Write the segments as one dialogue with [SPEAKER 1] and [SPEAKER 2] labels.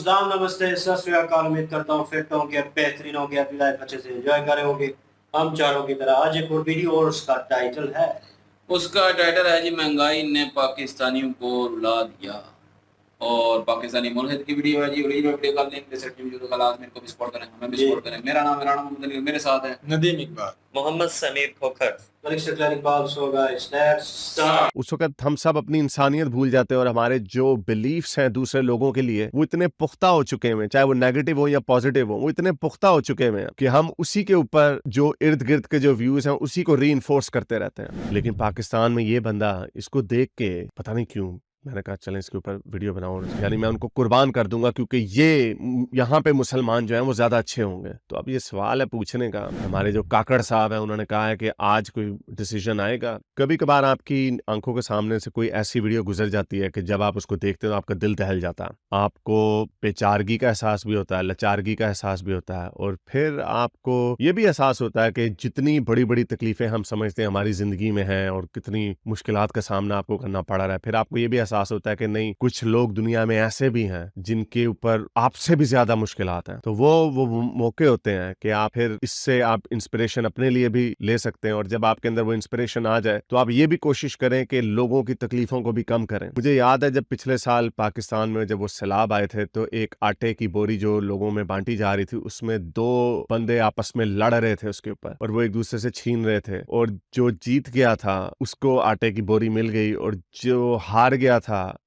[SPEAKER 1] अस्सलाम नमस्ते सत श्री अकाल। उम्मीद करता हूँ फिट होंगे, बेहतरीन होंगे, अपनी लाइफ अच्छे से एंजॉय करे होंगे हम चारों की तरह। आज एक और वीडियो और उसका टाइटल है
[SPEAKER 2] जी महंगाई ने पाकिस्तानियों को रुला दिया। और पाकिस्तानी मुल्क की वीडियो है जी। ओरिजिनल वीडियो का लिंक डिस्क्रिप्शन में तो आज मेरे को भी सपोर्ट करें, हमें भी सपोर्ट करें। मेरा नाम मोहम्मद अली, मेरे साथ है
[SPEAKER 3] नदीम इकबाल,
[SPEAKER 4] मोहम्मद समीर खोखर।
[SPEAKER 5] उस वक्त हम सब अपनी इंसानियत भूल जाते हैं और हमारे जो बिलीफ्स हैं दूसरे लोगों के लिए वो इतने पुख्ता हो चुके हैं, चाहे वो नेगेटिव हो या पॉजिटिव हो, वो इतने पुख्ता हो चुके हैं कि हम उसी के ऊपर जो इर्द गिर्द के जो व्यूज हैं उसी को रीइंफोर्स करते रहते हैं। लेकिन पाकिस्तान में ये बंदा, इसको देख के पता नहीं क्यों मैंने कहा चलें इसके ऊपर वीडियो बनाओ, यानी मैं उनको कुर्बान कर दूंगा क्योंकि ये यहाँ पे मुसलमान जो हैं वो ज्यादा अच्छे होंगे। तो अब ये सवाल है पूछने का, हमारे जो काकड़ साहब हैं उन्होंने कहा है कि आज कोई डिसीजन आएगा। कभी कभार आपकी आंखों के सामने से कोई ऐसी वीडियो गुजर जाती है कि जब आप उसको देखते हो तो आपका दिल दहल जाता है, आपको बेचारगी का एहसास भी होता है, लाचारगी का एहसास भी होता है, और फिर आपको ये भी एहसास होता है कि जितनी बड़ी बड़ी तकलीफें हम समझते हैं हमारी जिंदगी में हैं और कितनी मुश्किलात का सामना आपको करना पड़ रहा है, फिर आपको ये भी एहसास होता है कि नहीं, कुछ लोग दुनिया में ऐसे भी हैं जिनके ऊपर आपसे भी ज्यादा मुश्किलात हैं। तो वो मौके होते हैं कि आप फिर इससे आप इंस्पिरेशन अपने लिए भी ले सकते हैं, और जब आपके अंदर वो इंस्पिरेशन आ जाए तो आप ये भी कोशिश करें कि लोगों की तकलीफों को भी कम करें। मुझे याद है जब पिछले साल पाकिस्तान में जब वो सैलाब आए थे तो एक आटे की बोरी जो लोगों में बांटी जा रही थी उसमें दो बंदे आपस में लड़ रहे थे उसके ऊपर, और वो एक दूसरे से छीन रहे थे, और जो जीत गया था उसको आटे की बोरी मिल गई, और जो हार गया था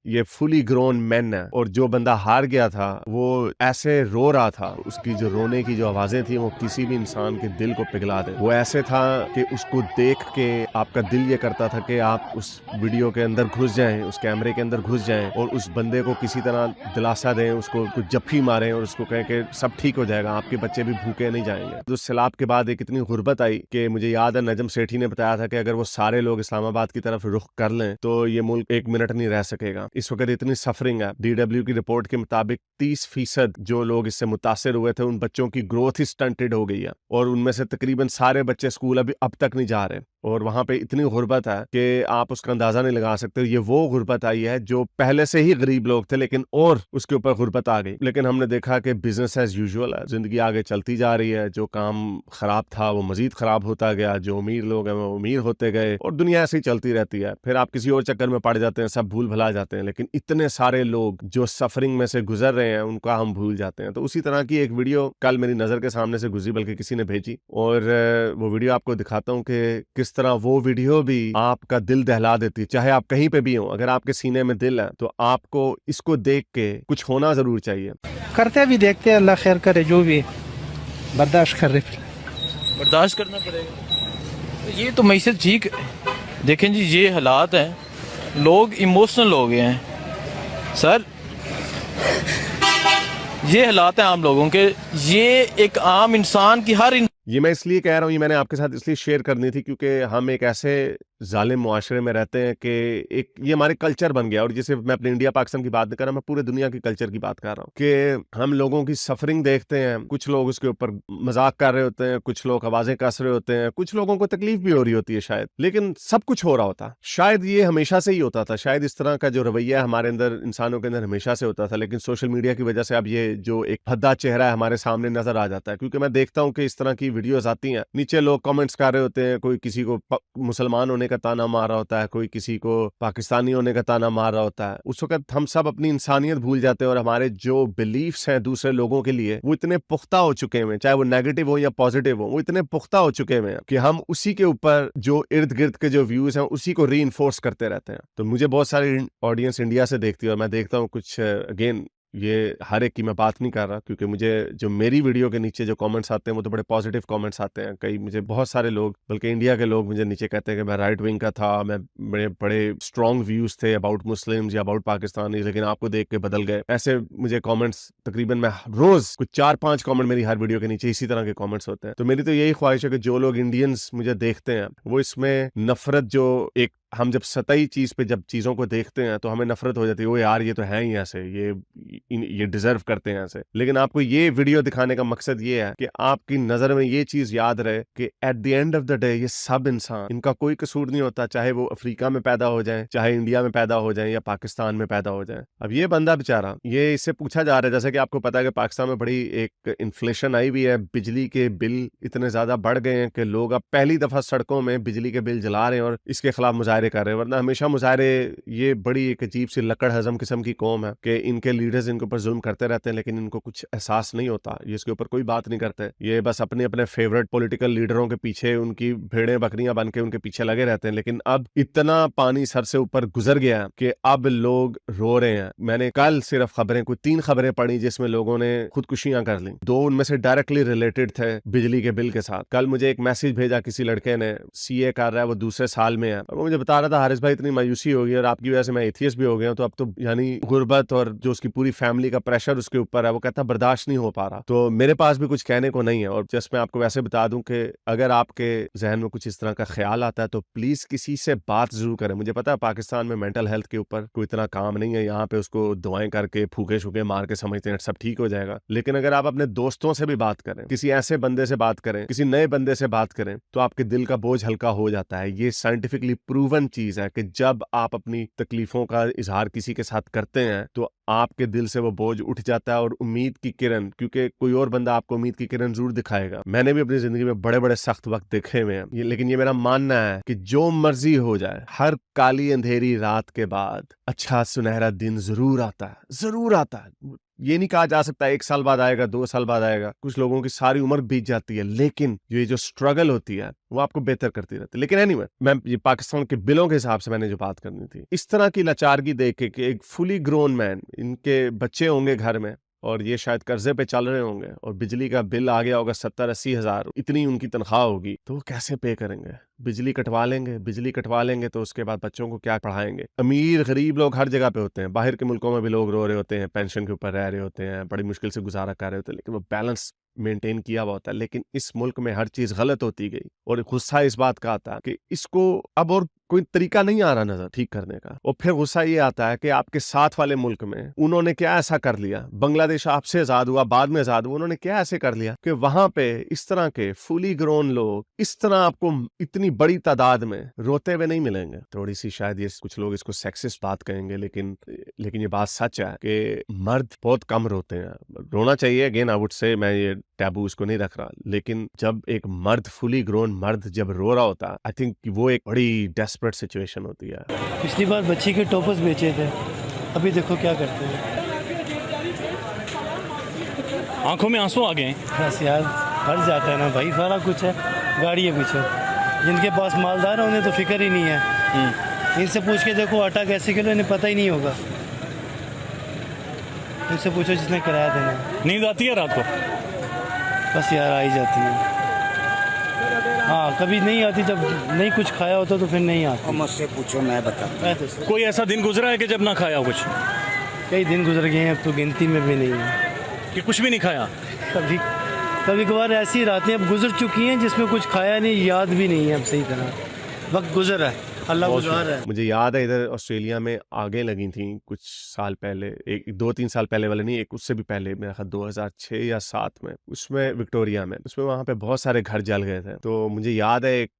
[SPEAKER 5] ये फुली ग्रोन मैन है, और जो बंदा हार गया था वो ऐसे रो रहा था, उसकी जो रोने की जो आवाजें थी वो किसी भी इंसान के दिल को पिघला दे। वो ऐसे था कि उसको देख के आपका दिल ये करता था कि आप उस वीडियो के अंदर घुस जाएं, उस कैमरे के अंदर घुस जाएं और उस बंदे को किसी तरह दिलासा दें, उसको कुछ जफ्फी मारें और उसको कहें कि सब ठीक हो जाएगा, आपके बच्चे भी भूखे नहीं जाएंगे। तो सैलाब के बाद एक इतनी गुर्बत आई कि मुझे याद है नजम सेठी ने बताया था कि अगर वो सारे लोग इस्लामाबाद की तरफ रुख कर लें तो ये मुल्क एक मिनट नहीं रह सकेगा। इस वक्त इतनी सफरिंग है। DW की रिपोर्ट के मुताबिक 30% जो लोग इससे मुतासिर हुए थे उन बच्चों की ग्रोथ ही स्टंटेड हो गई है, और उनमें से तकरीबन सारे बच्चे स्कूल अभी अब तक नहीं जा रहे, और वहां पे इतनी गुर्बत है कि आप उसका अंदाजा नहीं लगा सकते। ये वो गुर्बत आई है जो पहले से ही गरीब लोग थे लेकिन और उसके ऊपर गुर्बत आ गई। लेकिन हमने देखा कि बिजनेस एज यूजुअल है, जिंदगी आगे चलती जा रही है, जो काम खराब था वो मजीद खराब होता गया, जो अमीर लोग हैं वो अमीर होते गए, और दुनिया ऐसे ही चलती रहती है। फिर आप किसी और चक्कर में पड़ जाते हैं, सब भूल भुला जाते हैं, लेकिन इतने सारे लोग जो सफरिंग में से गुजर रहे हैं उनका हम भूल जाते हैं। तो उसी तरह की एक वीडियो कल मेरी नजर के सामने से गुजरी, बल्कि किसी ने भेजी, और वो वीडियो आपको दिखाता हूँ कि किस तरह वो वीडियो भी आपका दिल दहला देती। चाहे आप कहीं पे भी हो, अगर आपके सीने में दिल है तो आपको इसको देख के कुछ होना जरूर चाहिए।
[SPEAKER 6] करते भी देखते हैं, अल्लाह खैर करे, जो भी बर्दाश्त कर रहे,
[SPEAKER 3] बर्दाश्त करना पड़ेगा। ये तो मैसेज ठीक है। देखें जी, ये हालात हैं, लोग इमोशनल हो गए हैं सर। ये हालात हैं आम लोगों के, ये एक आम इंसान की
[SPEAKER 5] ये मैं इसलिए कह रहा हूँ, ये मैंने आपके साथ इसलिए शेयर करनी थी क्योंकि हम एक ऐसे जालिम मुआशरे में रहते हैं कि एक ये हमारे कल्चर बन गया। और जैसे मैं अपने इंडिया पाकिस्तान की बात नहीं कर रहा, मैं पूरे दुनिया की कल्चर की बात कर रहा हूँ कि हम लोगों की सफरिंग देखते हैं, कुछ लोग उसके ऊपर मजाक कर रहे होते हैं, कुछ लोग आवाजें कस रहे होते हैं, कुछ लोगों को तकलीफ भी हो रही होती है शायद, लेकिन सब कुछ हो रहा होता। शायद ये हमेशा से ही होता था, शायद इस तरह का जो रवैया हमारे अंदर, इंसानों के अंदर हमेशा से होता था, लेकिन सोशल मीडिया की वजह से अब ये जो एक भद्दा चेहरा है हमारे सामने नजर आ जाता है। क्योंकि मैं देखता हूँ कि इस तरह की वीडियोज आती हैं, नीचे लोग कमेंट्स कर रहे होते हैं, कोई किसी को मुसलमान होने का ताना मार रहा होता है, कोई किसी को पाकिस्तानी होने का ताना मार रहा होता है। उस वक्त हम सब अपनी इंसानियत भूल जाते हैं और हमारे जो बिलीफ्स हैं दूसरे लोगों के लिए वो इतने पुख्ता हो चुके हैं, चाहे वो नेगेटिव हो या पॉजिटिव हो, वो इतने पुख्ता हो चुके हैं कि हम उसी के ऊपर जो इर्द गिर्द के जो व्यूज हैं उसी को रीइंफोर्स करते रहते हैं। तो मुझे बहुत सारी ऑडियंस इंडिया से देखती है और मैं देखता हूँ कुछ, अगेन ये हर एक की मैं बात नहीं कर रहा, क्योंकि मुझे जो मेरी वीडियो के नीचे जो कमेंट्स आते हैं वो तो बड़े पॉजिटिव कमेंट्स आते हैं। कई मुझे बहुत सारे लोग, बल्कि इंडिया के लोग मुझे नीचे कहते हैं कि मैं राइट विंग का था, मैं बड़े स्ट्रॉन्ग व्यूज थे अबाउट मुस्लिम्स या अबाउट पाकिस्तानी, लेकिन आपको देख के बदल गए। ऐसे मुझे कमेंट्स तकरीबन मैं रोज कुछ 4-5 कमेंट मेरी हर वीडियो के नीचे इसी तरह के कमेंट्स होते हैं। तो मेरी तो यही ख्वाहिश है कि जो लोग इंडियंस मुझे देखते हैं वो इसमें नफरत जो एक हम जब सतही चीज पे जब चीजों को देखते हैं तो हमें नफरत हो जाती है, ओ यार ये तो है ही ऐसे, ये डिजर्व करते हैं ऐसे। लेकिन आपको ये वीडियो दिखाने का मकसद ये है कि आपकी नजर में ये चीज याद रहे कि at the end of the day ये सब इंसान, इनका कोई कसूर नहीं होता, चाहे वो अफ्रीका में पैदा हो जाए, चाहे इंडिया में पैदा हो जाए या पाकिस्तान में पैदा हो जाए। अब ये बंदा बेचारा, ये इससे पूछा जा रहा है, जैसे कि आपको पता है कि पाकिस्तान में बड़ी एक इन्फ्लेशन आई हुई है, बिजली के बिल इतने ज्यादा बढ़ गए हैं कि लोग अब पहली दफा सड़कों में बिजली के बिल जला रहे हैं और इसके खिलाफ मुजाहरे कर रहे हैं। वरना हमेशा मुजाहरे, ये बड़ी एक अजीब सी लकड़ हजम किस्म की कौम है कि इनके लीडर्स इनके ऊपर जुल्म करते रहते हैं, लेकिन इनको कुछ एहसास नहीं होता, ये इसके ऊपर कोई बात नहीं करते। ये बस अपने अपने फेवरेट पॉलिटिकल लीडरों के पीछे, उनकी भेड़ें बकरियां बन के उनके पीछे लगे रहते हैं। लेकिन अब इतना पानी सर से ऊपर गुजर गया कि अब लोग रो रहे हैं। मैंने कल सिर्फ खबरें, कोई 3 खबरें पढ़ी जिसमें लोगों ने खुदकुशियां कर ली, 2 उनमें से डायरेक्टली रिलेटेड थे बिजली के बिल के साथ। कल मुझे एक मैसेज भेजा किसी लड़के ने, सीए कर रहा है, वो दूसरे साल में है, और वो मुझे बता रहा था, हारिस भाई इतनी मायूसी हो गई और आपकी वजह से मैं एथियस्ट भी हो गया हूं, तो अब तो यानी गुर्बत और जो उसकी पूरी फैमिली का प्रेशर उसके ऊपर है, वो कहता बर्दाश्त नहीं हो पा रहा। तो मेरे पास भी कुछ कहने को नहीं है। और जस्ट मैं आपको वैसे बता दूं कि अगर आपके जहन में कुछ इस तरह का ख्याल आता है तो प्लीज किसी से बात जरूर करें। मुझे पता है पाकिस्तान में मेंटल हेल्थ के ऊपर कोई इतना काम नहीं है, यहाँ पे उसको दुआएं करके फूके शूके मार के समझते हैं सब ठीक हो जाएगा। लेकिन अगर आप अपने दोस्तों से भी बात करें, किसी ऐसे बंदे से बात करें, किसी नए बंदे से बात करें, तो आपके दिल का बोझ हल्का हो जाता है। ये साइंटिफिकली प्रूवन चीज है कि जब आप अपनी तकलीफों का इजहार किसी के साथ करते हैं तो आपके दिल से वो बोझ उठ जाता है और उम्मीद की किरण, क्योंकि कोई और बंदा आपको उम्मीद की किरण जरूर दिखाएगा। मैंने भी अपनी जिंदगी में बड़े बड़े सख्त वक्त देखे हुए हैं, लेकिन ये मेरा मानना है कि जो मर्जी हो जाए, हर काली अंधेरी रात के बाद अच्छा सुनहरा दिन जरूर आता है, जरूर आता है। ये नहीं कहा जा सकता 1 साल बाद आएगा, 2 साल बाद आएगा, कुछ लोगों की सारी उम्र बीत जाती है, लेकिन ये जो स्ट्रगल होती है वो आपको बेहतर करती रहती है। लेकिन एनीवे, मैं ये पाकिस्तान के बिलों के हिसाब से मैंने जो बात करनी थी, इस तरह की लाचारगी देख के कि एक फुली ग्रोन मैन, इनके बच्चे होंगे घर में और ये शायद कर्जे पे चल रहे होंगे और बिजली का बिल आ गया होगा 70-80 हज़ार, इतनी उनकी तनख्वाह होगी, तो वो कैसे पे करेंगे? बिजली कटवा लेंगे तो उसके बाद बच्चों को क्या पढ़ाएंगे? अमीर गरीब लोग हर जगह पे होते हैं, बाहर के मुल्कों में भी लोग रो रहे होते हैं, पेंशन के ऊपर रह रहे होते हैं, बड़ी मुश्किल से गुजारा कर रहे होते हैं, लेकिन वो बैलेंस मेंटेन किया हुआ होता है। लेकिन इस मुल्क में हर चीज गलत होती गई और गुस्सा इस बात का आता है कि इसको अब और कोई तरीका नहीं आ रहा नजर ठीक करने का। और फिर गुस्सा ये आता है कि आपके साथ वाले मुल्क में उन्होंने क्या ऐसा कर लिया, बांग्लादेश आपसे आजाद हुआ, बाद में आजाद हुआ, उन्होंने क्या ऐसे कर लिया कि वहां पे इस तरह के फुली ग्रोन लोग इस तरह आपको इतनी बड़ी तादाद में रोते हुए नहीं मिलेंगे। थोड़ी सी शायद ये कुछ लोग इसको सेक्सिस्ट बात कहेंगे, लेकिन ये बात सच है कि मर्द बहुत कम रोते हैं। रोना चाहिए, अगेन आई वुड से, मैं ये टैबू इसको नहीं रख रहा, लेकिन जब एक मर्द, फुली ग्रोन मर्द जब रो रहा होता है, आई थिंक वो एक बड़ी डेस्परेट सिचुएशन होती है।
[SPEAKER 7] पिछली बार बच्ची के टॉपर्स बेचे थे, अभी देखो क्या करते हैं।
[SPEAKER 8] आंखों में आंसू आ गए।
[SPEAKER 7] बस यार, भर जाता है ना भाई, सारा कुछ है, गाड़ी है पीछे। जिनके पास मालदार है उन्हें तो फिक्र ही नहीं है। इनसे पूछ के देखो आटा कैसे किलो, इन्हें पता ही नहीं होगा। इनसे पूछो जिसने किराया देना है।
[SPEAKER 8] नींद आती है रात को?
[SPEAKER 7] बस यार आ ही जाती है। हाँ, कभी नहीं आती, जब नहीं कुछ खाया होता तो फिर नहीं आती।
[SPEAKER 9] मुझसे पूछो, मैं बताऊँ।
[SPEAKER 8] कोई ऐसा दिन गुजरा है कि जब ना खाया हो कुछ?
[SPEAKER 7] कई दिन गुजर गए हैं, अब तो गिनती में भी नहीं है
[SPEAKER 8] कि कुछ भी नहीं खाया।
[SPEAKER 7] कभी कभार ऐसी रातें अब गुजर चुकी हैं जिसमें कुछ खाया नहीं, याद भी नहीं है अब सही तरह, वक्त गुजर है, अल्लाह गुजार है।
[SPEAKER 5] मुझे याद है इधर ऑस्ट्रेलिया में आगे लगी थी कुछ साल पहले, एक 2-3 साल पहले वाले नहीं, एक उससे भी पहले, मेरा ख्याल 2006 या 7 में, उसमें विक्टोरिया में, उसमें वहाँ पे बहुत सारे घर जल गए थे। तो मुझे याद है एक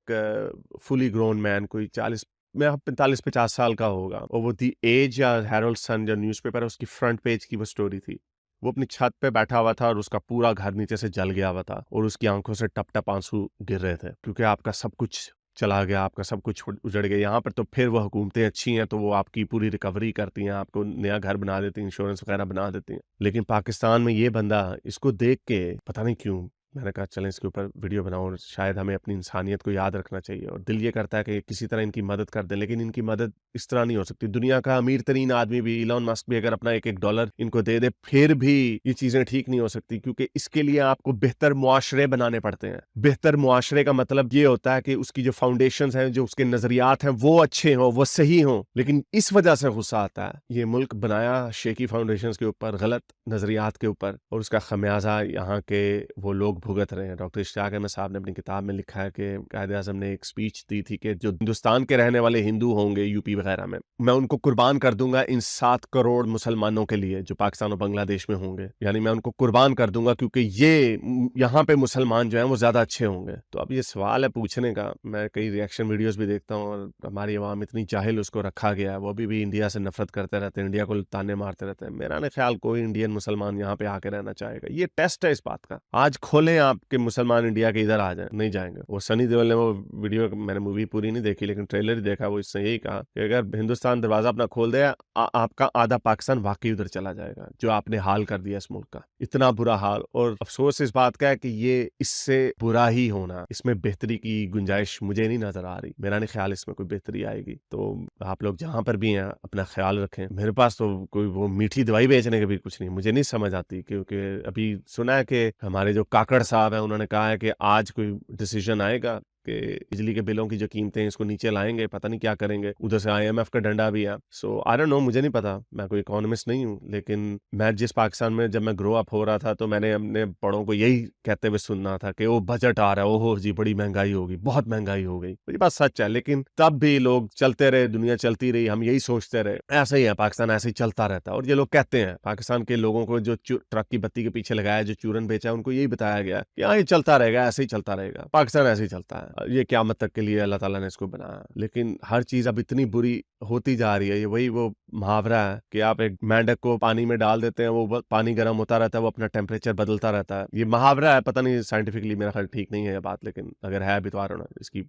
[SPEAKER 5] फुली ग्रोन मैन, कोई 45-50 साल का होगा, और वो दी एज या हेरल्ड सन जो न्यूज़पेपर है उसकी फ्रंट पेज की वो स्टोरी थी। वो अपनी छत पे बैठा हुआ था और उसका पूरा घर नीचे से जल गया हुआ था और उसकी आंखों से टप टप आंसू गिर रहे थे, क्योंकि आपका सब कुछ चला गया, आपका सब कुछ उजड़ गया। यहाँ पर तो फिर वो हुकूमतें अच्छी हैं तो वो आपकी पूरी रिकवरी करती हैं, आपको नया घर बना देती हैं, इंश्योरेंस वगैरह बना देती हैं। लेकिन पाकिस्तान में ये बंदा, इसको देख के पता नहीं क्यों मैंने कहा चलें इसके ऊपर वीडियो बनाऊं, शायद हमें अपनी इंसानियत को याद रखना चाहिए। और दिल ये करता है कि किसी तरह इनकी मदद कर दें, लेकिन इनकी मदद इस तरह नहीं हो सकती। दुनिया का अमीर तरीन आदमी भी, इलॉन मस्क भी, अगर अपना $1 डॉलर इनको दे दे, फिर भी ये चीजें ठीक नहीं हो सकती, क्योंकि इसके लिए आपको बेहतर मुआशरे बनाने पड़ते हैं। बेहतर मुआशरे का मतलब ये होता है कि उसकी जो फाउंडेशंस हैं, जो उसके नजरियात हैं, वो अच्छे हों, वो सही हों। लेकिन इस वजह से गुस्सा आता है, ये मुल्क बनाया शेकी फाउंडेशंस के ऊपर, गलत नजरियात के ऊपर, और उसका खमियाजा यहाँ के वो लोग भुगत रहे हैं। डॉक्टर इश्तियाक अहमद साहब ने अपनी किताब में लिखा है कि कायदे आज़म ने एक स्पीच दी थी कि जो हिंदुस्तान के रहने वाले हिंदू होंगे यूपी वगैरह में, मैं उनको कुर्बान कर दूंगा इन 7 करोड़ मुसलमानों के लिए जो पाकिस्तान और बांग्लादेश में होंगे, यानी मैं उनको कुर्बान कर दूंगा क्योंकि ये यहाँ पे मुसलमान जो हैं वो ज़्यादा अच्छे होंगे। तो अब ये सवाल है पूछने का, मैं कई रिएक्शन वीडियोस भी देखता हूँ और हमारी आवाम इतनी जाहिल उसको रखा गया है, वो अभी भी इंडिया से नफरत करते रहते हैं, इंडिया को ताने मारते रहते हैं। मेरा नहीं ख्याल कोई इंडियन मुसलमान यहाँ पे आके रहना चाहेगा। ये टेस्ट है इस बात का, आज खोलें आपके मुसलमान इंडिया के इधर आ जाए, नहीं जाएंगे। वो सनी देओल ने वो वीडियो, मैंने मूवी पूरी नहीं देखी लेकिन ट्रेलर ही देखा, वो इसने यही कहा कि अगर हिंदुस्तान दरवाजा अपना खोल दे आपका आधा पाकिस्तान वाकई उधर चला जाएगा, जो आपने हाल कर दिया इस मुल्क का, इतना बुरा हाल। और अफसोस इस बात का है कि ये इससे बुरा ही होना, इसमें बेहतरी की गुंजाइश मुझे नहीं नजर आ रही। मेरा नहीं ख्याल इसमें कोई बेहतरी आएगी। तो आप लोग जहां पर भी हैं अपना ख्याल रखें। मेरे पास तो कोई वो मीठी दवाई बेचने के भी कुछ नहीं, मुझे नहीं समझ आती, क्योंकि अभी सुना है कि हमारे जो काकड़ साहब हैं उन्होंने कहा है कि आज कोई डिसीजन आएगा कि बिजली के बिलों की जो कीमतें हैं इसको नीचे लाएंगे, पता नहीं क्या करेंगे। उधर से IMF का डंडा भी है। सो आई डोंट नो, मुझे नहीं पता, मैं कोई इकोनॉमिस्ट नहीं हूँ, लेकिन मैं जिस पाकिस्तान में जब मैं ग्रो अप हो रहा था तो मैंने अपने बड़ों को यही कहते हुए सुनना था कि वो बजट आ रहा है, ओहो जी बड़ी महंगाई होगी, बहुत महंगाई हो गई। ये बात सच है, लेकिन तब भी लोग चलते रहे, दुनिया चलती रही, हम यही सोचते रहे ऐसा ही है, पाकिस्तान ऐसे ही चलता रहता है। और ये लोग कहते हैं, पाकिस्तान के लोगों को जो ट्रक की बत्ती के पीछे लगाया, जो चूरन बेचा, उनको यही बताया गया कि हाँ ये चलता रहेगा, ऐसे ही चलता रहेगा, पाकिस्तान ऐसे ही चलता है, ये क़यामत तक के लिए अल्लाह ताला ने इसको बनाया। लेकिन हर चीज अब इतनी बुरी होती जा रही है। ये वही वो मुहावरा है कि आप एक मेंढक को पानी में डाल देते हैं, वो पानी गर्म होता रहता है, वो अपना टेम्परेचर बदलता रहता है। ये मुहावरा है, पता नहीं साइंटिफिकली मेरा ख्याल ठीक नहीं है ये बात, लेकिन अगर है भी तो आरोना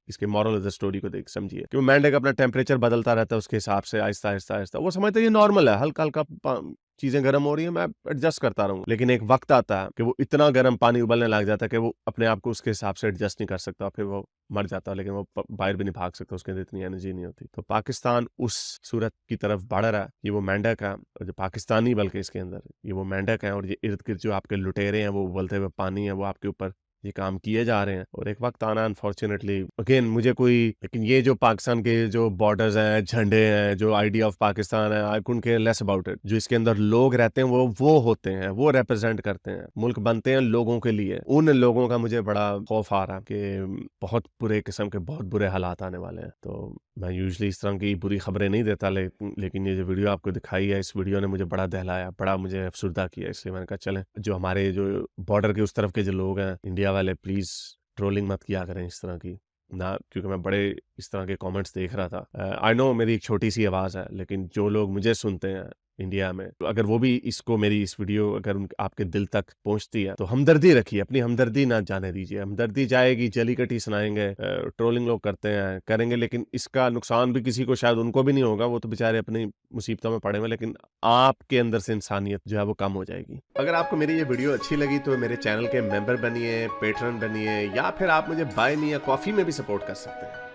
[SPEAKER 5] इसके मॉरल ऑफ द स्टोरी को देख समझिए कि वो मेंढक अपना टेम्परेचर बदलता रहता है उसके हिसाब से, आहिस्ता आहिस्ता आहिस्ता। वो समझते ये नॉर्मल है, हल्का हल्का चीजें गर्म हो रही है, मैं एडजस्ट करता रहूं। लेकिन एक वक्त आता है कि वो इतना गर्म पानी उबलने लग जाता है कि वो अपने आप को उसके हिसाब से एडजस्ट नहीं कर सकता, फिर वो मर जाता है। लेकिन वो बाहर भी नहीं भाग सकता, उसके अंदर इतनी एनर्जी नहीं होती। तो पाकिस्तान उस सूरत की तरफ बढ़ रहा है। ये वो मेंढक है, जो पाकिस्तानी बल्कि इसके अंदर ये वो मेंढक है, और ये इर्द गिर्द जो आपके लुटेरे हैं, वो उबलते हुए पानी है, वो आपके ऊपर ये काम किए जा रहे हैं। और एक वक्त आना अनफॉर्चुनेटली अगेन मुझे कोई, लेकिन ये जो पाकिस्तान के जो बॉर्डर्स हैं, झंडे हैं, जो आइडिया ऑफ पाकिस्तान है, I couldn't care less about it. जो इसके अंदर लोग रहते हैं वो होते हैं, वो रिप्रेजेंट करते हैं, मुल्क बनते हैं लोगों के लिए। उन लोगों का मुझे बड़ा खौफ आ रहा है कि बहुत बुरे किस्म के बहुत बुरे हालात आने वाले हैं। तो मैं यूजली इस तरह की बुरी खबरें नहीं देता, लेकिन ये जो वीडियो आपको दिखाई है, इस वीडियो ने मुझे बड़ा दहलाया, बड़ा मुझे अफसुर्दा किया। इसलिए मैंने कहा चलें, जो हमारे जो बॉर्डर के उस तरफ के जो लोग हैं इंडिया वाले, प्लीज ट्रोलिंग मत किया करें इस तरह की ना, क्योंकि मैं बड़े इस तरह के कमेंट्स देख रहा था। आई नो मेरी एक छोटी सी आवाज़ है, लेकिन जो लोग मुझे सुनते हैं इंडिया में, तो अगर वो भी इसको, मेरी इस वीडियो अगर आपके दिल तक पहुंचती है तो हमदर्दी रखिए, अपनी हमदर्दी ना जाने दीजिए। हमदर्दी जाएगी, जली कटी सुनाएंगे, ट्रोलिंग लोग करते हैं, करेंगे, लेकिन इसका नुकसान भी किसी को, शायद उनको भी नहीं होगा, वो तो बेचारे अपनी मुसीबतों में पड़े हुए, लेकिन आपके अंदर से इंसानियत जो है वो कम हो जाएगी। अगर आपको मेरी ये वीडियो अच्छी लगी तो मेरे चैनल के मेंबर बनिए, पेट्रन बनिए, या फिर आप मुझे बाय मी या कॉफी में भी सपोर्ट कर सकते हैं।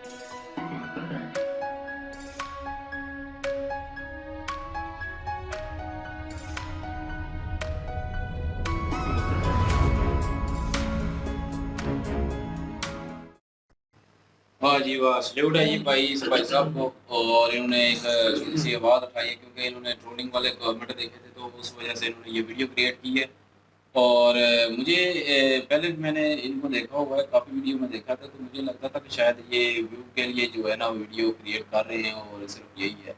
[SPEAKER 2] वाह जी वाह, सल्यूट है जी भाई इस भाई साहब को। और इन्होंने एक छोटी सी आवाज़ उठाई है, क्योंकि इन्होंने ट्रोलिंग वाले कमेंट देखे थे, तो उस वजह से इन्होंने ये वीडियो क्रिएट की है। और मुझे पहले मैंने इनको देखा हुआ है, काफ़ी वीडियो में देखा था, तो मुझे लगता था कि शायद ये व्यू के लिए जो है ना वीडियो क्रिएट कर रहे हैं और सिर्फ यही है।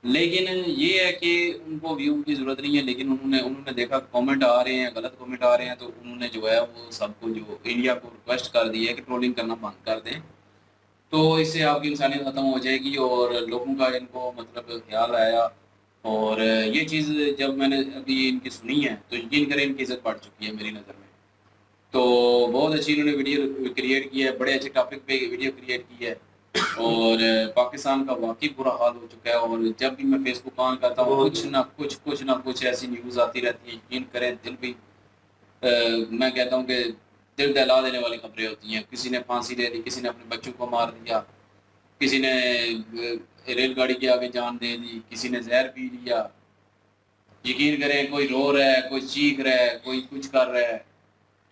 [SPEAKER 2] लेकिन ये है कि उनको व्यू की ज़रूरत नहीं है, लेकिन उन्होंने देखा कमेंट आ रहे हैं, गलत कमेंट आ रहे हैं, तो उन्होंने जो है वो सबको, जो इंडिया को रिक्वेस्ट कर दी है कि ट्रोलिंग करना बंद कर दें, तो इससे आपकी इंसानियत ख़त्म हो जाएगी और लोगों का इनको मतलब ख्याल आया। और ये चीज़ जब मैंने अभी इनकी सुनी है तो यकीन करें इनकी इज़्ज़त बढ़ चुकी है मेरी नज़र में। तो बहुत अच्छी इन्होंने वीडियो क्रिएट की है, बड़े अच्छे टॉपिक पे वीडियो क्रिएट की है। और पाकिस्तान का वाकई बुरा हाल हो चुका है, और जब भी मैं फेसबुक ऑन करता हूँ कुछ ना कुछ ऐसी न्यूज़ आती रहती है, यकीन करें दिल भी मैं कहता हूँ कि दिल दहला देने वाली खबरें होती हैं। किसी ने फांसी ले ली, किसी ने अपने बच्चों को मार दिया, किसी ने रेलगाड़ी के आगे जान दे दी, किसी ने जहर पी लिया। यकीन करें कोई रो रहा है, कोई चीख रहा है, कोई कुछ कर रहा है,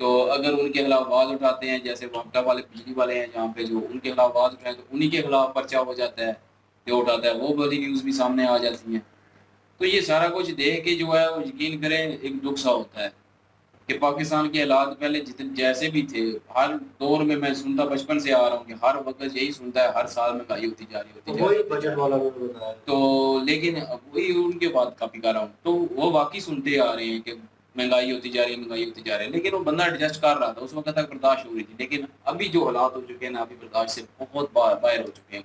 [SPEAKER 2] तो अगर उनके खिलाफ आवाज़ उठाते हैं, जैसे वापटा वाले बिजली वाले हैं जहाँ पे, जो उनके खिलाफ आवाज़ उठाएं तो उन्हीं के खिलाफ पर्चा हो जाता है, जो उठाता है वो बड़ी न्यूज़ भी सामने आ जाती हैं। तो ये सारा कुछ देख के जो है वो यकीन करें एक दुख सा होता है। کہ پاکستان کے حالات پہلے جتنے جیسے بھی تھے، ہر دور میں سنتا بچپن سے آ رہا ہوں کہ ہر وقت یہی سنتا ہے، ہر سال مہنگائی ہوتی جا رہی ہوتی جا
[SPEAKER 1] وہی
[SPEAKER 2] رہی
[SPEAKER 1] بجٹ والا میں نے بتایا.
[SPEAKER 2] تو لیکن وہی ان کے بات کاپی کر رہا ہوں، تو وہ واقعی سنتے آ رہے ہیں کہ مہنگائی ہوتی جا رہی ہے، مہنگائی ہوتی جا رہی ہے، لیکن وہ بندہ ایڈجسٹ کر رہا تھا، اس وقت تک برداشت ہو رہی تھی. لیکن ابھی جو حالات ہو چکے ہیں نا، ابھی برداشت سے بہت باہر ہو چکے ہیں.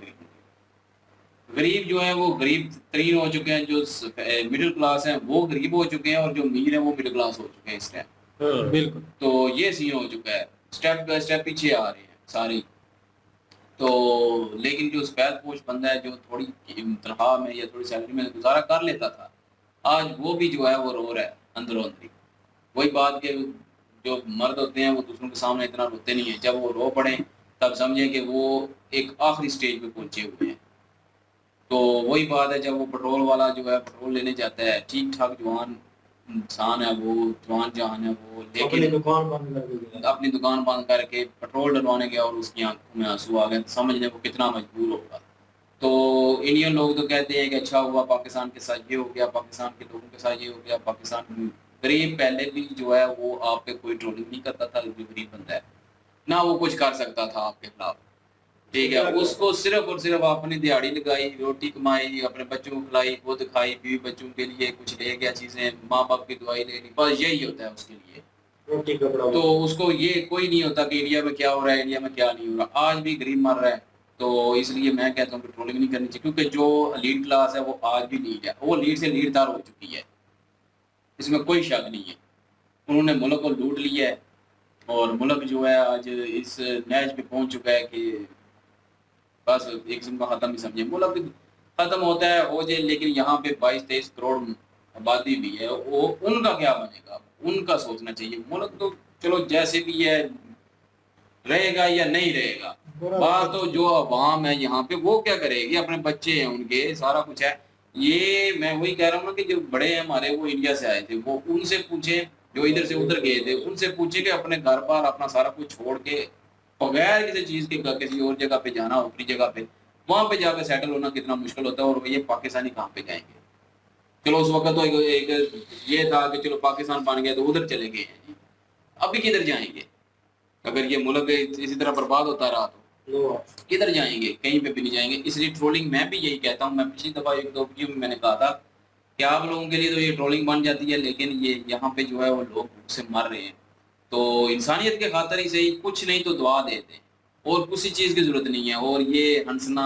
[SPEAKER 2] غریب جو ہیں وہ غریب ترین ہو چکے ہیں، جو مڈل کلاس ہیں وہ غریب ہو چکے ہیں، اور جو امیر ہیں وہ مڈل کلاس ہو چکے ہیں اس ٹائم.
[SPEAKER 1] بالکل.
[SPEAKER 2] تو یہ سین ہو چکا ہے، اسٹیپ بائی اسٹیپ پیچھے آ رہے ہیں سارے. تو لیکن جو سفید پوش بندہ ہے، جو تھوڑی تنخواہ میں یا تھوڑی سیلری میں گزارا کر لیتا تھا، آج وہ بھی جو ہے وہ رو رہا ہے اندروں اندری. وہی بات کہ جو مرد ہوتے ہیں وہ دوسروں کے سامنے اتنا روتے نہیں ہیں، جب وہ رو پڑیں تب سمجھیں کہ وہ ایک آخری سٹیج پہ پہنچے ہوئے ہیں. تو وہی بات ہے، جب وہ پٹرول والا جو ہے پٹرول لینے جاتا ہے، ٹھیک ٹھاک جوان انسان ہے، وہ جوان جہان ہے وہ،
[SPEAKER 1] اپنی
[SPEAKER 2] لیکن
[SPEAKER 1] دکان بند کر کے
[SPEAKER 2] اپنی دکان بند کر کے پٹرول ڈلوانے گیا اور اس کی آنکھوں میں آنسو آ گئے. سمجھنے کو کتنا مجبور ہوگا. تو انڈین لوگ تو کہتے ہیں کہ اچھا ہوا پاکستان کے ساتھ یہ ہو گیا، پاکستان کے لوگوں کے ساتھ یہ ہو گیا. پاکستان غریب پہلے بھی جو ہے وہ آپ پہ کوئی ٹرولنگ نہیں کرتا تھا، جو غریب بندہ ہے نہ وہ کچھ کر سکتا تھا آپ کے خلاف. ٹھیک ہے، اس کو صرف اور صرف اپنی دیہڑی لگائی، روٹی کمائی، اپنے بچوں کو کھلائی، خود کھائی، بیوی بچوں کے لیے کچھ لے گیا چیزیں، ماں باپ کی دعائی لے لی، بس یہی ہوتا ہے اس کے لیے.
[SPEAKER 1] روٹی کپڑا.
[SPEAKER 2] تو اس کو یہ کوئی نہیں ہوتا کہ انڈیا میں کیا ہو رہا ہے، انڈیا میں کیا نہیں ہو رہا. آج بھی غریب مر رہا ہے. تو اس لیے میں کہتا ہوں کہ ٹرولنگ نہیں کرنی چاہیے، کیونکہ جو لیڈ کلاس ہے وہ آج بھی لیڈ ہے، وہ لیڈ سے لیڈ دار ہو چکی ہے، اس میں کوئی شک نہیں ہے. انہوں نے ملک کو لوٹ لیا ہے، اور ملک جو ہے آج اس نیج پہ پہنچ چکا ہے کہ بس ایک قسم کا ختم ہی سمجھے. ملک ختم ہوتا ہے ہو جائے، لیکن یہاں پہ 22-23 کروڑ آبادی بھی ہے، وہ ان کا کیا بنے گا، ان کا سوچنا چاہیے. ملک تو چلو جیسے بھی ہے رہے گا یا نہیں رہے گا، بات تو جو عوام ہے یہاں پہ وہ کیا کرے گی، اپنے بچے ہیں ان کے، سارا کچھ ہے. یہ میں وہی کہہ رہا ہوں نا کہ جو بڑے ہیں ہمارے وہ انڈیا سے آئے تھے، وہ ان سے پوچھیں، جو ادھر سے ادھر گئے تھے ان سے پوچھیں کہ اپنے گھر بار اپنا سارا کچھ چھوڑ کے بغیر کسی چیز کے کسی اور جگہ پہ جانا، اوپری جگہ پہ وہاں پہ جا کے سیٹل ہونا کتنا مشکل ہوتا ہے. اور یہ پاکستانی کہاں پہ جائیں گے. چلو اس وقت تو ایک یہ تھا کہ چلو پاکستان بن گیا تو ادھر چلے گئے ہیں جی. ابھی کدھر جائیں گے اگر یہ ملک اسی طرح برباد ہوتا رہا تو کدھر جائیں گے، کہیں پہ بھی نہیں جائیں گے. اس لیے ٹرولنگ میں بھی یہی کہتا ہوں. میں پچھلی دفعہ ایک دو ویڈیو میں میں نے کہا تھا کہ آپ لوگوں کے لیے تو یہ ٹرولنگ بن جاتی ہے، لیکن یہ یہاں پہ جو ہے وہ لوگ بھوک سے مر رہے ہیں. تو انسانیت کے خاطر ہی صحیح، کچھ نہیں تو دعا دیتے، اور کسی چیز کی ضرورت نہیں ہے. اور یہ ہنسنا،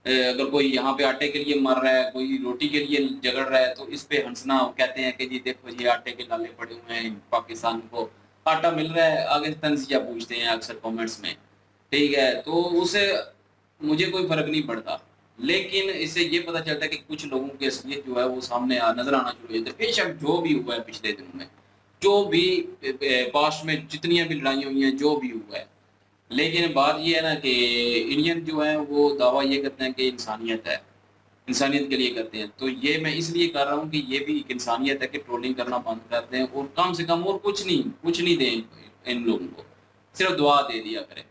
[SPEAKER 2] اگر کوئی یہاں پہ آٹے کے لیے مر رہا ہے، کوئی روٹی کے لیے جگڑ رہا ہے، تو اس پہ ہنسنا، کہتے ہیں کہ جی دیکھو یہ آٹے کے لالے پڑے ہوئے ہیں، پاکستان کو آٹا مل رہا ہے، آگے تنزیہ پوچھتے ہیں اکثر کامنٹس میں. ٹھیک ہے، تو اسے مجھے کوئی فرق نہیں پڑتا، لیکن اس سے یہ پتہ چلتا ہے کہ کچھ لوگوں کی اصلیت جو ہے وہ سامنے نظر آنا شروع ہو جاتا ہے. بے شک جو بھی ہوا ہے پچھلے دنوں میں، جو بھی پاسٹ میں جتنی بھی لڑائیاں ہوئی ہیں، جو بھی ہوا ہے، لیکن بات یہ ہے نا کہ انڈین جو ہیں وہ دعویٰ یہ کرتے ہیں کہ انسانیت ہے، انسانیت کے لیے کرتے ہیں. تو یہ میں اس لیے کر رہا ہوں کہ یہ بھی ایک انسانیت ہے کہ ٹرولنگ کرنا بند کر دیں، اور کم سے کم اور کچھ نہیں دیں ان لوگوں کو، صرف دعا دے دیا کریں،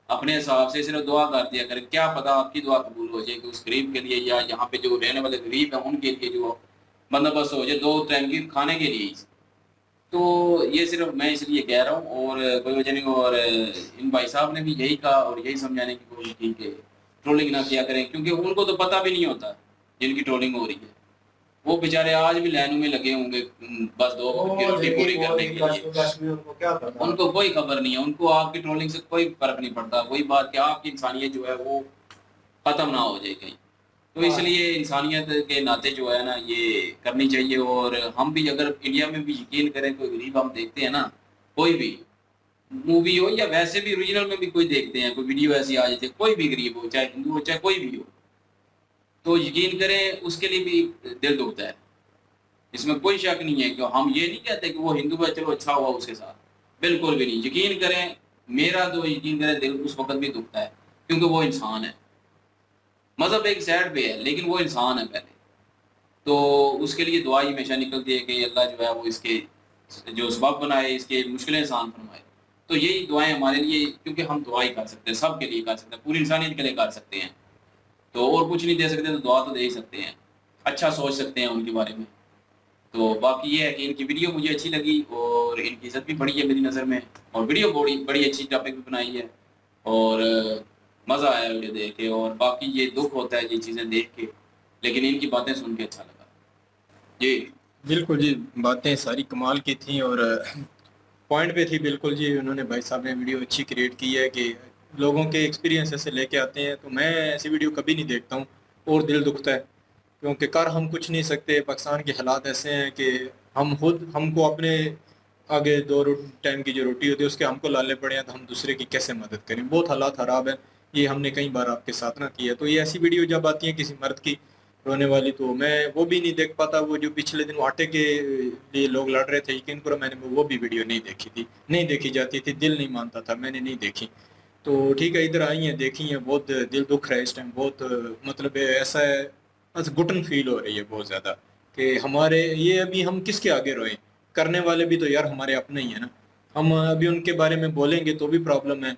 [SPEAKER 2] اپنے حساب سے صرف دعا کر دیا کریں. کیا پتہ آپ کی دعا قبول ہو جائے کہ اس غریب کے لیے، یا یہاں پہ جو رہنے والے غریب ہیں ان کے لیے جو بندوبست ہو جائے 2 ٹائم کی کھانے کے لیے. تو یہ صرف میں اس لیے کہہ رہا ہوں، اور کوئی وجہ نہیں. اور ان بھائی صاحب نے بھی یہی کہا اور یہی سمجھانے کی کوشش کی کہ ٹرولنگ نہ کیا کریں، کیونکہ ان کو تو پتہ بھی نہیں ہوتا جن کی ٹرولنگ ہو رہی ہے. وہ بیچارے آج بھی لائنوں میں لگے ہوں گے بس 2 وقت کی روٹی پوری کرنے کے لیے. ان کو کوئی خبر نہیں ہے، ان کو آپ کی ٹرولنگ سے کوئی فرق نہیں پڑتا. وہی بات کہ آپ کی انسانیت جو ہے وہ ختم نہ ہو جائے کہیں. تو اس لیے انسانیت کے ناطے جو ہے نا یہ کرنی چاہیے. اور ہم بھی اگر انڈیا میں بھی یقین کریں، کوئی غریب ہم دیکھتے ہیں نا، کوئی بھی مووی ہو یا ویسے بھی اوریجنل میں بھی کوئی دیکھتے ہیں، کوئی ویڈیو ایسی آ جاتی ہے، کوئی بھی غریب ہو، چاہے ہندو ہو چاہے کوئی بھی ہو، تو یقین کریں اس کے لیے بھی دل دکھتا ہے. اس میں کوئی شک نہیں ہے کہ ہم یہ نہیں کہتے کہ وہ ہندو ہے چلو اچھا ہوا اس کے ساتھ، بالکل بھی نہیں. یقین کریں، میرا تو یقین کریں دل اس وقت بھی دکھتا ہے، کیونکہ وہ انسان ہے. مذہب ایک سائڈ پہ ہے لیکن وہ انسان ہے پہلے. تو اس کے لیے دعا ہی ہمیشہ نکلتی ہے کہ اللہ جو ہے وہ اس کے جو سبب بنائے، اس کے مشکلیں آسان فرمائے. تو یہی دعائیں ہمارے لیے، کیونکہ ہم دعا ہی کر سکتے ہیں، سب کے لیے کر سکتے ہیں، پوری انسانیت کے لیے کر سکتے ہیں. تو اور کچھ نہیں دے سکتے تو دعا تو دے ہی سکتے ہیں، اچھا سوچ سکتے ہیں ان کے بارے میں. تو باقی یہ ہے کہ ان کی ویڈیو مجھے اچھی لگی اور ان کی عزت بھی بڑی ہے میری نظر میں, اور ویڈیو بڑی اچھی ٹاپک بھی بنائی ہے, اور مزہ آیا ویڈیو دیکھ کے. اور باقی یہ دکھ ہوتا ہے یہ چیزیں دیکھ کے, لیکن ان کی باتیں سن کے اچھا لگا. جی
[SPEAKER 9] بالکل جی, باتیں ساری کمال کی تھیں اور پوائنٹ پہ تھی بالکل جی. انہوں نے بھائی صاحب نے ویڈیو اچھی کریٹ کی ہے کہ لوگوں کے ایکسپیرینس ایسے لے کے آتے ہیں. تو میں ایسی ویڈیو کبھی نہیں دیکھتا ہوں اور دل دکھتا ہے, کیونکہ کر ہم کچھ نہیں سکتے. پاکستان کے حالات ایسے ہیں کہ ہم کو اپنے آگے 2 ٹائم کی جو روٹی ہوتی ہے اس کے ہم کو لالے پڑے ہیں, تو ہم دوسرے کی کیسے مدد کریں. بہت حالات خراب ہیں, یہ ہم نے کئی بار آپ کے ساتھ نہ کیا. تو یہ ایسی ویڈیو جب آتی ہیں کسی مرد کی رونے والی, تو میں وہ بھی نہیں دیکھ پاتا. وہ جو پچھلے دن آٹے کے لیے لوگ لڑ رہے تھے, یقین کرو میں نے وہ بھی ویڈیو نہیں دیکھی تھی, نہیں دیکھی جاتی تھی, دل نہیں مانتا تھا, میں نے نہیں دیکھی. تو ٹھیک ہے, ادھر آئی ہیں دیکھی ہیں, بہت دل دکھ رہا ہے اس ٹائم. بہت مطلب ایسا ہے, گھٹن فیل ہو رہی ہے بہت زیادہ کہ ہمارے یہ ابھی ہم کس کے آگے روئیں. کرنے والے بھی تو یار ہمارے اپنے ہی ہیں نا. ہم ابھی ان کے بارے میں بولیں گے تو بھی پرابلم ہے.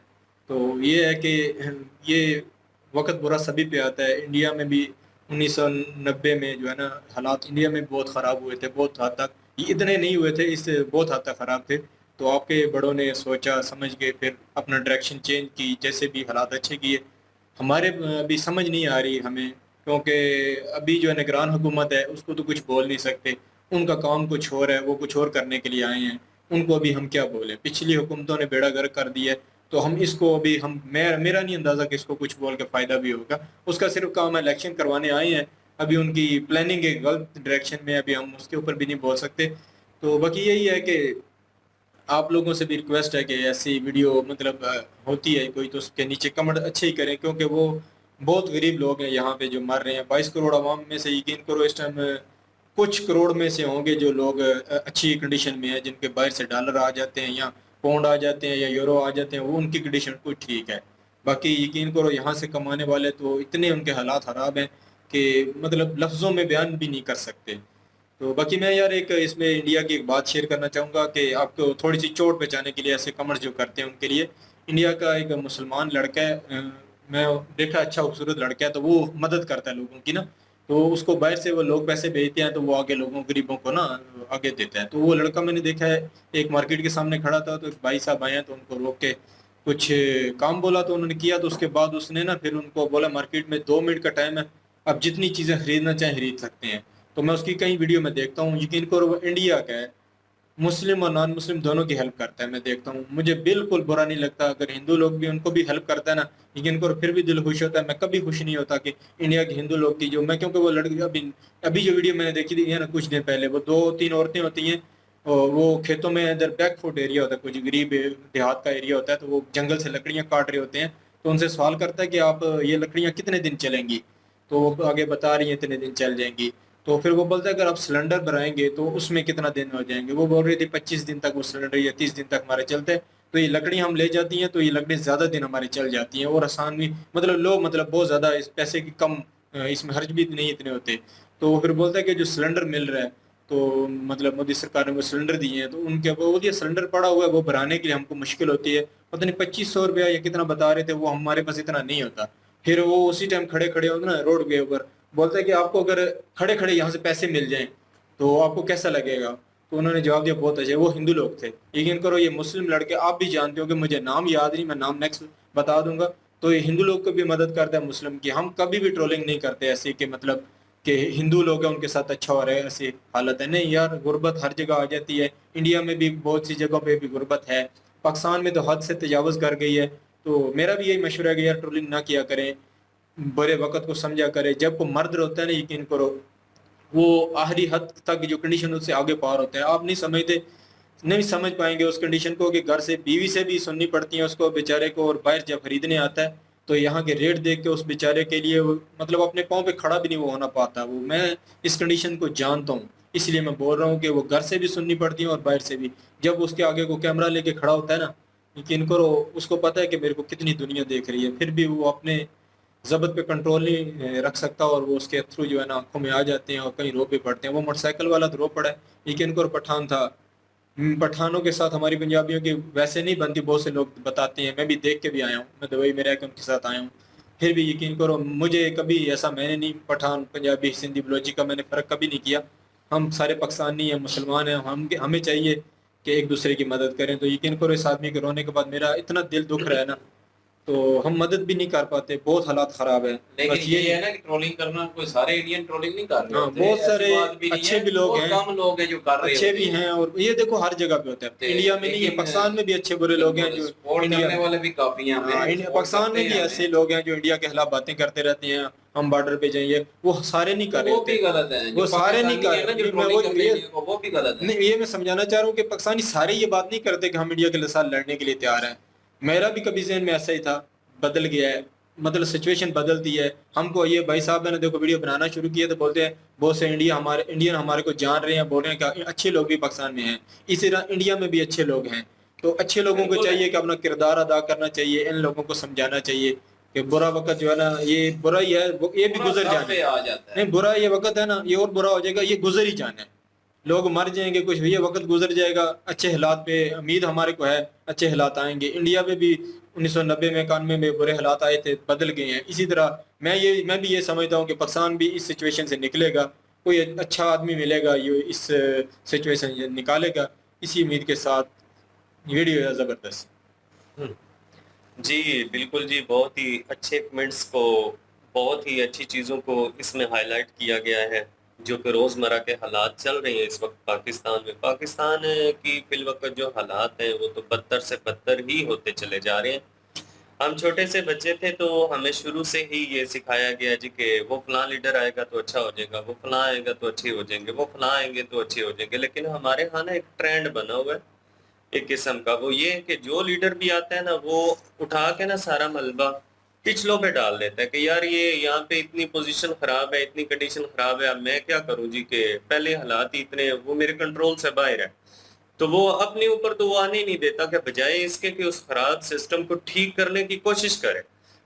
[SPEAKER 9] تو یہ ہے کہ یہ وقت برا سبھی پہ آتا ہے. انڈیا میں بھی 1990 میں جو ہے نا حالات انڈیا میں بہت خراب ہوئے تھے, بہت حد تک. یہ اتنے نہیں ہوئے تھے, اس سے بہت حد تک خراب تھے. تو آپ کے بڑوں نے سوچا سمجھ کے پھر اپنا ڈائریکشن چینج کی, جیسے بھی حالات اچھے کیے. ہمارے ابھی سمجھ نہیں آ رہی ہمیں, کیونکہ ابھی جو ہے نگران حکومت ہے اس کو تو کچھ بول نہیں سکتے. ان کا کام کچھ اور ہے, وہ کچھ اور کرنے کے لیے آئے ہیں. ان کو ابھی ہم کیا بولیں. پچھلی حکومتوں نے بیڑا گرک کر دیا ہے, تو ہم اس کو ابھی میرا نہیں اندازہ کہ اس کو کچھ بول کے فائدہ بھی ہوگا. اس کا صرف کام الیکشن کروانے آئے ہیں. ابھی ان کی پلاننگ ہے غلط ڈائریکشن میں, ابھی ہم اس کے اوپر بھی نہیں بول سکتے. تو باقی یہی ہے کہ آپ لوگوں سے بھی ریکویسٹ ہے کہ ایسی ویڈیو مطلب ہوتی ہے کوئی تو اس کے نیچے کمنٹ اچھے ہی کریں, کیونکہ وہ بہت غریب لوگ ہیں یہاں پہ جو مر رہے ہیں. 22 کروڑ عوام میں سے یقین کرو اس ٹائم کچھ کروڑ میں سے ہوں گے جو لوگ اچھی کنڈیشن میں ہیں, جن کے باہر سے ڈالر آ جاتے ہیں یا پاؤنڈ آ جاتے ہیں یا یورو آ جاتے ہیں, وہ ان کی کنڈیشن کوئی ٹھیک ہے. باقی یقین کرو یہاں سے کمانے والے تو اتنے ان کے حالات خراب ہیں کہ مطلب لفظوں میں بیان بھی نہیں کر سکتے. تو باقی میں یار ایک اس میں انڈیا کی ایک بات شیئر کرنا چاہوں گا کہ آپ کو تھوڑی سی چوٹ پہنچانے کے لیے ایسے کمنٹ جو کرتے ہیں ان کے لیے. انڈیا کا ایک مسلمان لڑکا ہے, میں دیکھا اچھا خوبصورت لڑکا ہے, تو وہ مدد کرتا ہے لوگوں کی نا. تو اس کو باہر سے وہ لوگ پیسے بھیجتے ہیں تو وہ آگے لوگوں غریبوں کو نا آگے دیتا ہے. تو وہ لڑکا میں نے دیکھا ہے ایک مارکیٹ کے سامنے کھڑا تھا, تو ایک بھائی صاحب آئے ہیں تو ان کو روک کے کچھ کام بولا, تو انہوں نے کیا. تو اس کے بعد اس نے نا پھر ان کو بولا مارکیٹ میں 2 منٹ کا ٹائم ہے, آپ جتنی چیزیں خریدنا چاہیں خرید سکتے ہیں. تو میں اس کی کئی ویڈیو میں دیکھتا ہوں, یقین کرو وہ انڈیا کا ہے, مسلم اور نان مسلم دونوں کی ہیلپ کرتا ہے. میں دیکھتا ہوں, مجھے بالکل برا نہیں لگتا. اگر ہندو لوگ بھی ان کو بھی ہیلپ کرتا ہے نا, یقین کرو پھر بھی دل خوش ہوتا ہے. میں کبھی خوش نہیں ہوتا کہ انڈیا کے ہندو لوگ کی جو میں, کیونکہ وہ لڑکی ابھی جو ویڈیو میں نے دیکھی تھی نا کچھ دن پہلے, وہ 2-3 عورتیں ہوتی ہیں, وہ کھیتوں میں ادھر بیک فوٹ ایریا ہوتا ہے, کچھ غریب دیہات کا ایریا ہوتا ہے, تو وہ جنگل سے لکڑیاں کاٹ رہے ہوتے ہیں. تو ان سے سوال کرتا ہے کہ آپ یہ لکڑیاں کتنے دن چلیں گی, تو وہ آگے بتا رہی ہیں اتنے دن چل جائیں گی. تو پھر وہ بولتا ہے اگر آپ سلنڈر بھرائیں گے تو اس میں کتنا دن ہو جائیں گے. وہ بول رہی تھی 25 دن تک وہ سلنڈر یا 30 دن تک ہمارے چلتے ہیں. تو یہ لکڑیاں ہم لے جاتی ہیں تو یہ لکڑی زیادہ دن ہمارے چل جاتی ہیں, اور آسان بھی مطلب لوگ مطلب بہت زیادہ اس پیسے کی کم اس میں خرچ بھی نہیں اتنے ہوتے. تو وہ پھر بولتا ہے کہ جو سلنڈر مل رہا ہے تو مطلب مودی سرکار نے وہ سلنڈر دیے ہیں, تو ان کے وہ یہ سلنڈر پڑا ہوا ہے, وہ بھرانے کے لیے ہم کو مشکل ہوتی ہے. پتہ نہیں 2500 روپیہ یا کتنا بتا رہے تھے, وہ ہمارے پاس اتنا نہیں ہوتا. پھر وہ اسی ٹائم کھڑے ہوتے نا روڈ کے اوپر, بولتا ہے کہ آپ کو اگر کھڑے کھڑے یہاں سے پیسے مل جائیں تو آپ کو کیسا لگے گا. تو انہوں نے جواب دیا بہت اچھا. وہ ہندو لوگ تھے, یقین کرو یہ مسلم لڑکے آپ بھی جانتے ہو کہ مجھے نام یاد نہیں, میں نام نیکسٹ بتا دوں گا. تو یہ ہندو لوگ کو بھی مدد کرتا ہے مسلم کی. ہم کبھی بھی ٹرولنگ نہیں کرتے ایسے کہ مطلب کہ ہندو لوگ ہیں ان کے ساتھ اچھا ہو رہا ہے, ایسی حالت ہے نہیں یار. غربت ہر جگہ آ جاتی ہے, انڈیا میں بھی بہت سی جگہوں پہ بھی غربت ہے, پاکستان میں تو حد سے تجاوز کر گئی ہے. تو میرا بھی یہی مشورہ ہے کہ یار ٹرولنگ نہ کیا کریں, برے وقت کو سمجھا کرے. جب کو مرد ہوتا ہے نا, یقین کرو وہ آخری حد تک جو کنڈیشن اس سے آگے پار ہوتا ہے. آپ نہیں سمجھتے, نہیں سمجھ پائیں گے اس کنڈیشن کو کہ گھر سے بیوی سے بھی سننی پڑتی ہیں اس کو بیچارے کو, اور باہر جب خریدنے آتا ہے تو یہاں کے ریٹ دیکھ کے اس بیچارے کے لیے مطلب اپنے پاؤں پہ کھڑا بھی نہیں وہ ہونا پاتا. وہ میں اس کنڈیشن کو جانتا ہوں, اس لیے میں بول رہا ہوں کہ وہ گھر سے بھی سننی پڑتی ہیں اور باہر سے بھی. جب اس کے آگے کو کیمرہ لے کے کھڑا ہوتا ہے نا, یقین کرو اس کو پتہ ہے کہ میرے کو کتنی دنیا دیکھ رہی ہے, پھر بھی وہ اپنے ضبط پہ کنٹرول نہیں رکھ سکتا, اور وہ اس کے تھرو جو ہے نا آنکھوں میں آ جاتے ہیں اور کہیں رو پہ پڑتے ہیں. وہ موٹر سائیکل والا تو رو پڑا ہے, یقین کرو پٹھان تھا. پٹھانوں کے ساتھ ہماری پنجابیوں کی ویسے نہیں بنتی, بہت سے لوگ بتاتے ہیں, میں بھی دیکھ کے بھی آیا ہوں, میں دبئی میں رہ کے ان کے ساتھ آیا ہوں. پھر بھی یقین کرو مجھے کبھی ایسا میں نے نہیں پٹھان پنجابی سندھی بلوچی کا میں نے فرق کبھی نہیں کیا. हम सारे पाकिस्तानी हैं, मुसलमान हैं, हमें चाहिए कि एक दूसरे की मदद करें। तो यकीन करो इस आदमी के रोने के बाद मेरा इतना दिल दुख रहा है ना, तो हम मदद भी नहीं कर पाते, बहुत हालात ख़राब है।
[SPEAKER 2] लेकिन
[SPEAKER 9] बस
[SPEAKER 2] ये है ना कि ट्रोलिंग करना, कोई सारे इंडियन ट्रोलिंग नहीं कर रहे
[SPEAKER 9] हाँ,
[SPEAKER 2] होते,
[SPEAKER 9] बहुत
[SPEAKER 2] ऐसी
[SPEAKER 9] सारे
[SPEAKER 2] बात भी नहीं
[SPEAKER 9] अच्छे
[SPEAKER 2] है,
[SPEAKER 9] भी लोग
[SPEAKER 2] बहुत
[SPEAKER 9] हैं,
[SPEAKER 2] कम लोग हैं जो कर रहे
[SPEAKER 9] अच्छे
[SPEAKER 2] होते
[SPEAKER 9] भी हैं, और ये देखो हर जगह पे होता है, इंडिया में नहीं है, पाकिस्तान में भी अच्छे बुरे लोग हैं जो
[SPEAKER 2] सपोर्ट
[SPEAKER 9] इंडिया
[SPEAKER 2] करने वाले भी काफी हैं,
[SPEAKER 9] हाँ, पाकिस्तान में भी ऐसे लोग हैं जो इंडिया के खिलाफ बातें करते रहते हैं, हम बॉर्डर पे जाइए, वो सारे नहीं कर रहे
[SPEAKER 2] वो भी
[SPEAKER 9] होते,
[SPEAKER 2] गलत है,
[SPEAKER 9] वो सारे नहीं कर
[SPEAKER 2] रहे, जो
[SPEAKER 9] रहे। मैं
[SPEAKER 2] ट्रोलिंग करते हैं वो भी गलत है।
[SPEAKER 9] नहीं, ये मैं समझाना चाह रहा हूँ कि पाकिस्तानी सारे ये बात नहीं करते कि हम इंडिया के साथ लड़ने के लिए तैयार हैं। मेरा भी कभी ज़हन में ऐसा ही था, बदल गया है, मतलब सिचुएशन बदलती है। हमको ये भाई साहब ने देखो वीडियो बनाना शुरू किया तो बोलते हैं बहुत से इंडियन हमारे को जान रहे हैं, बोल रहे हैं कि अच्छे लोग भी पाकिस्तान में हैं, इसी तरह इंडिया में भी अच्छे लोग हैं। तो अच्छे लोगों को चाहिए कि अपना किरदार अदा करना चाहिए, इन लोगों को समझाना चाहिए कि बुरा वक्त जो है ना, ये बुरा ही है, ये भी गुजर जाना है।
[SPEAKER 2] आ जाता है।
[SPEAKER 9] नहीं, बुरा ये वक्त है ना, ये और बुरा हो जाएगा, ये गुजर ही जाना है, लोग मर जाएंगे, कुछ ये वक्त गुजर जाएगा। अच्छे हालात पे उम्मीद हमारे को है, अच्छे हालात आएंगे। इंडिया में भी 1990 में 91 में बुरे हालात आए थे, बदल गए हैं। इसी तरह मैं भी ये समझता हूँ कि पाकिस्तान भी इस सिचुएशन से निकलेगा, कोई अच्छा आदमी मिलेगा ये इस सिचुएशन से निकालेगा, इसी उम्मीद के साथ वीडियो है ज़बरदस्त।
[SPEAKER 4] जी बिल्कुल जी, बहुत ही अच्छे कमेंट्स को, बहुत ही अच्छी चीज़ों को इसमें हाईलाइट किया गया है, जो कि रोज़मर्रा के हालात चल रहे हैं इस वक्त पाकिस्तान में। पाकिस्तान की फिलवक्त जो हालात हैं वो तो बदतर से बदतर ही होते चले जा रहे हैं। हम छोटे से बच्चे थे तो हमें शुरू से ही ये सिखाया गया जी कि वो फलां लीडर आएगा तो अच्छा हो जाएगा, वो फलां आएगा तो अच्छे हो जाएंगे, वो फलां आएंगे तो अच्छे हो जाएंगे। लेकिन हमारे यहाँ ना एक ट्रेंड बना हुआ है एक किस्म का, वो ये है कि जो लीडर भी आता है ना वो उठा के ना सारा मलबा पिछलों पे डाल देता है कि यार ये यहाँ पे इतनी पोजीशन खराब है, इतनी कंडीशन खराब है, अब मैं क्या करूँ जी, कि पहले हालात ही इतने, वो मेरे कंट्रोल से बाहर है। तो वो अपने ऊपर तो वो आने ही नहीं देता कि बजाय इसके कि उस खराब सिस्टम को ठीक करने की कोशिश करे,